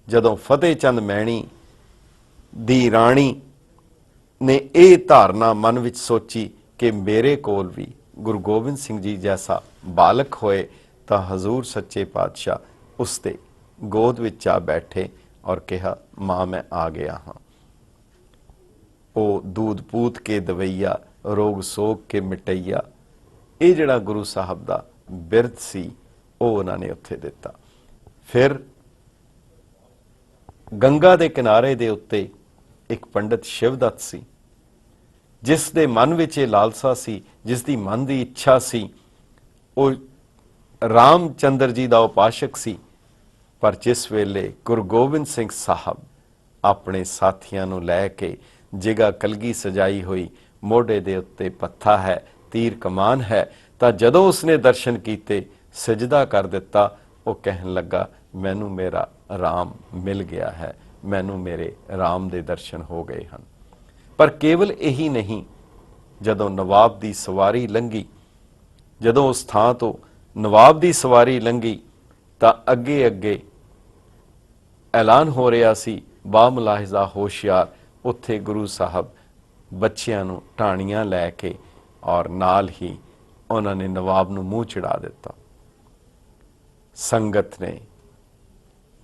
ਜਦੋਂ ਫਤਿਹ ਚੰਦ ਮੈਣੀ ਦੀ ਰਾਣੀ ਨੇ ਇਹ ਧਾਰਨਾ ਮਨ ਵਿੱਚ ਸੋਚੀ ਕਿ ਮੇਰੇ ਕੋਲ ਵੀ ਗੁਰੂ ਗੋਬਿੰਦ ਸਿੰਘ ਜੀ ਜੈਸਾ ਬਾਲਕ ਹੋਏ ਤਾਂ ਹਜ਼ੂਰ ਸੱਚੇ ਪਾਤਸ਼ਾਹ ਉਸ ਦੇ ਗੋਦ ਵਿੱਚ ਆ ਬੈਠੇ ਔਰ ਕਿਹਾ, ਮਾਂ ਮੈਂ ਆ ਗਿਆ ਹਾਂ। ਉਹ ਦੂਧ ਪੂਤ ਕੇ ਦਵਈਆ, ਰੋਗ ਸੋਗ ਕੇ ਮਿਟਈਆ, ਇਹ ਜਿਹੜਾ ਗੁਰੂ ਸਾਹਿਬ ਦਾ ਬਿਰਧ ਸੀ ਉਹ ਉਹਨਾਂ ਨੇ ਉੱਥੇ ਦਿੱਤਾ। ਫਿਰ ਗੰਗਾ ਦੇ ਕਿਨਾਰੇ ਦੇ ਉੱਤੇ ਇੱਕ ਪੰਡਤ ਸ਼ਿਵਦੱਤ ਸੀ, ਜਿਸ ਦੇ ਮਨ ਵਿੱਚ ਇਹ ਲਾਲਸਾ ਸੀ, ਜਿਸ ਦੀ ਮਨ ਦੀ ਇੱਛਾ ਸੀ। ਉਹ ਰਾਮਚੰਦਰ ਜੀ ਦਾ ਉਪਾਸ਼ਕ ਸੀ। ਪਰ ਜਿਸ ਵੇਲੇ ਗੁਰੂ ਗੋਬਿੰਦ ਸਿੰਘ ਸਾਹਿਬ ਆਪਣੇ ਸਾਥੀਆਂ ਨੂੰ ਲੈ ਕੇ, ਜਿਗਾ ਕਲਗੀ ਸਜਾਈ ਹੋਈ, ਮੋਢੇ ਦੇ ਉੱਤੇ ਪੱਥਾ ਹੈ, ਤੀਰ ਕਮਾਨ ਹੈ, ਤਾਂ ਜਦੋਂ ਉਸਨੇ ਦਰਸ਼ਨ ਕੀਤੇ, ਸਜਦਾ ਕਰ ਦਿੱਤਾ। ਉਹ ਕਹਿਣ ਲੱਗਾ, ਮੈਨੂੰ ਮੇਰਾ ਰਾਮ ਮਿਲ ਗਿਆ ਹੈ, ਮੈਨੂੰ ਮੇਰੇ ਰਾਮ ਦੇ ਦਰਸ਼ਨ ਹੋ ਗਏ ਹਨ। ਪਰ ਕੇਵਲ ਇਹੀ ਨਹੀਂ, ਜਦੋਂ ਨਵਾਬ ਦੀ ਸਵਾਰੀ ਲੰਘੀ, ਜਦੋਂ ਉਸ ਥਾਂ ਤੋਂ ਨਵਾਬ ਦੀ ਸਵਾਰੀ ਲੰਘੀ ਤਾਂ ਅੱਗੇ ਅੱਗੇ ਐਲਾਨ ਹੋ ਰਿਹਾ ਸੀ, ਬਾ ਮੁਲਾਹਿਜ਼ਾ ਹੋਸ਼ਿਆਰ। ਉੱਥੇ ਗੁਰੂ ਸਾਹਿਬ ਬੱਚਿਆਂ ਨੂੰ ਟਾਣੀਆਂ ਲੈ ਕੇ ਔਰ ਨਾਲ ਹੀ ਉਹਨਾਂ ਨੇ ਨਵਾਬ ਨੂੰ ਮੂੰਹ ਚੜਾ ਦਿੱਤਾ। ਸੰਗਤ ਨੇ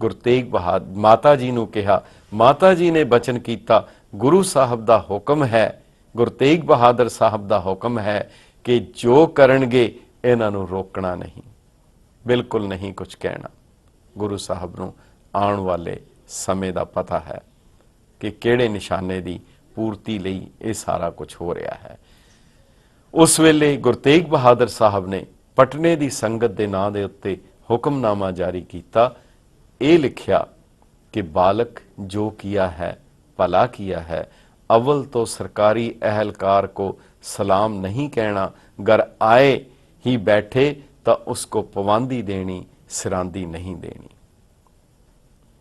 ਗੁਰੂ ਤੇਗ ਬਹਾਦਰ ਮਾਤਾ ਜੀ ਨੂੰ ਕਿਹਾ। ਮਾਤਾ ਜੀ ਨੇ ਬਚਨ ਕੀਤਾ, ਗੁਰੂ ਸਾਹਿਬ ਦਾ ਹੁਕਮ ਹੈ, ਗੁਰੂ ਤੇਗ ਬਹਾਦਰ ਸਾਹਿਬ ਦਾ ਹੁਕਮ ਹੈ ਕਿ ਜੋ ਕਰਨਗੇ ਇਹਨਾਂ ਨੂੰ ਰੋਕਣਾ ਨਹੀਂ, ਬਿਲਕੁਲ ਨਹੀਂ ਕੁਝ ਕਹਿਣਾ। ਗੁਰੂ ਸਾਹਿਬ ਨੂੰ ਆਉਣ ਵਾਲੇ ਸਮੇਂ ਦਾ ਪਤਾ ਹੈ ਕਿ ਕਿਹੜੇ ਨਿਸ਼ਾਨੇ ਦੀ ਪੂਰਤੀ ਲਈ ਇਹ ਸਾਰਾ ਕੁਝ ਹੋ ਰਿਹਾ ਹੈ। ਉਸ ਵੇਲੇ ਗੁਰੂ ਤੇਗ ਬਹਾਦਰ ਸਾਹਿਬ ਨੇ ਪਟਨੇ ਦੀ ਸੰਗਤ ਦੇ ਨਾਂ ਦੇ ਉੱਤੇ ਹੁਕਮਨਾਮਾ ਜਾਰੀ ਕੀਤਾ। ਇਹ ਲਿਖਿਆ कि बालक जो किया है भला किया है, अव्वल तो सरकारी अहलकार को सलाम नहीं कहना, घर आए ही बैठे तो उसको पवांदी देनी, सिरांदी नहीं देनी।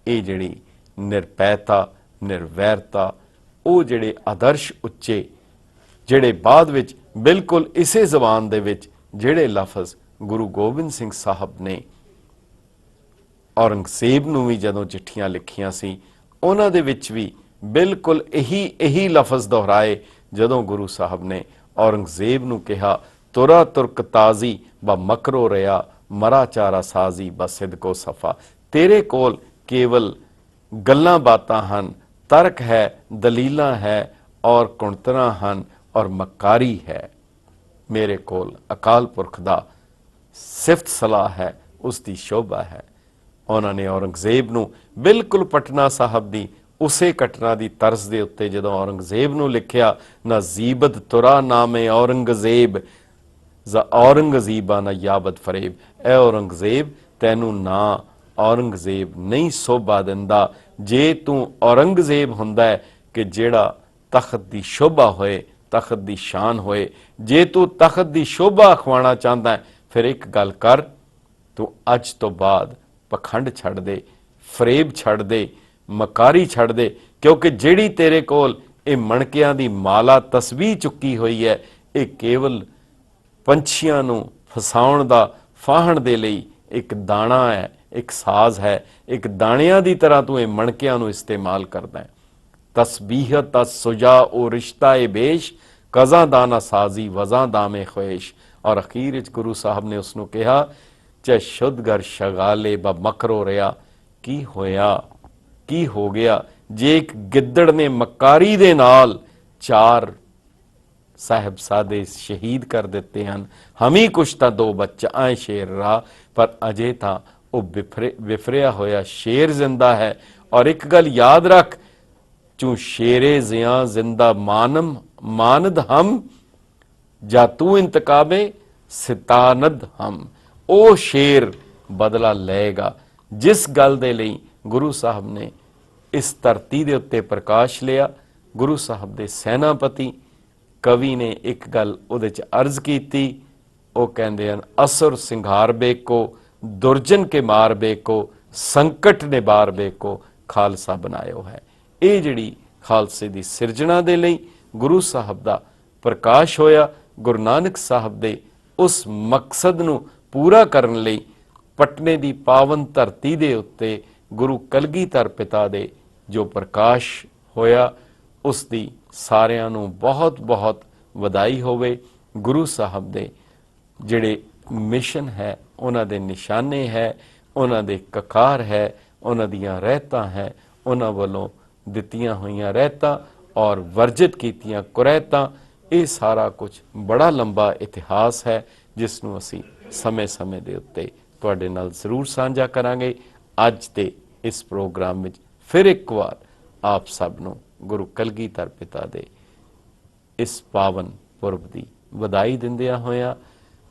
ये जिहड़ी निरपैता निर्वैरता वो जिहड़े आदर्श उच्चे जिहड़े बाद विच बिल्कुल इसे जबान दे विच जिहड़े लफज गुरु गोबिंद सिंह साहब ने औरंगजेब नूं भी जदों चिट्ठियां लिखियां सी उन्हां दे विच भी बिल्कुल यही लफज दोहराए जदों गुरु साहब ने औरंगजेब नूं कहा, तुरा तुर्क ताजी ब मकरो रहा, मरा चारा साजी ब सिदको सफा। तेरे कोल केवल गल्लां बातां हन, तर्क है, दलीलां है और कुणतरां हन और मकारी है। मेरे कोल अकाल पुरख दा सिफत सलाह है, उसकी शोभा है। उन्होंने औरंगजेब नूं बिल्कुल पटना साहब दी उसे घटना की तरस के उत्ते जदों औरंगजेब नूं लिखिया, ना जीबत तुरा नामे औरंगजेब औरंगजीबा ना याबत फरेब। ए औरंगजेब तैनू ना औरंगजेब नहीं शोभा दिंदा, जे तू औरंगजेब हुंदा है कि जेड़ा तख्त की शोभा होए, तख्त की शान होए। जे तू तख्त की शोभा अखवाना चाहता है फिर एक गल कर, तू अज तो बाद पखंड छड़ दे, फरेब छड़ दे, मकारी छड़ दे, क्योंकि जिहड़ी तेरे कोल ये मणकियां दी माला तस्बीह चुकी हुई है, ये केवल पंछियां नूं फसाउण दा फाहण दे लई एक दाना है, एक साज है। एक दाणियां दी तरह तू ये मणकियां नूं इस्तेमाल करदा है। तस्बीहत सुजा ओ रिश्ता ए बेश, कज़ा दाना साजी वज़ा दामे ख्वेश। और अखीर गुरु साहब ने उसनूं कहा, च शुद्ध घर शगाले ब मकरो रहा। की होया, की हो गया जे एक गिद्दड़ ने मकारी दे नाल 4 साहिबजादे शहीद कर दिते हैं। हम ही कुछ तो 2 बच्चा आए शेर रहा, पर अजे तो वह विफरिया होया शेर जिंदा है। और एक गल याद रख, चू शेरे जिया जिंदा मानद हम, जा तू इंतकाबे सितानद हम। ओ शेर बदला लेगा। जिस गल दे लई गुरु साहब ने इस धरती दे उत्ते प्रकाश लिया, गुरु साहब दे सैनापति कवि ने एक गल उहदे च अर्ज कीती, वो कहंदे हन, असुर सिंघार बेको, दुर्जन के मार बेको, संकट निबार बेको, खालसा बनायो है। ये जिहड़ी खालसे दी सिरजना दे लई गुरु साहब दा प्रकाश होया। गुरु नानक साहब दे उस मकसद नूं पूरा करन लई पटने दी पावन धरती दे उत्ते गुरु कलगीधर पिता दे जो प्रकाश होया, उसकी सारियां नूं बहुत बहुत वधाई होवे। गुरु साहब दे जिहड़े मिशन है, उन्हां दे निशाने है, उन्हां दे ककार है, उन्हां दियां रहतां है, उन्हां वल्लों दित्तियां होईयां रहतां और वर्जित कीतियां कुरैतां, ये सारा कुछ बड़ा लंबा इतिहास है जिसनूं असीं समय समय दे उत्ते तुहाडे नाल जरूर साझा करांगे। अज दे इस प्रोग्राम विच फिर एक बार आप सब नूं गुरु कलगीधर पिता दे इस पावन पुरब दी वधाई दिंदियां होइयां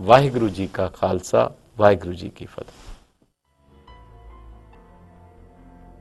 वाहिगुरू जी का खालसा, वाहिगुरू जी की फतेह।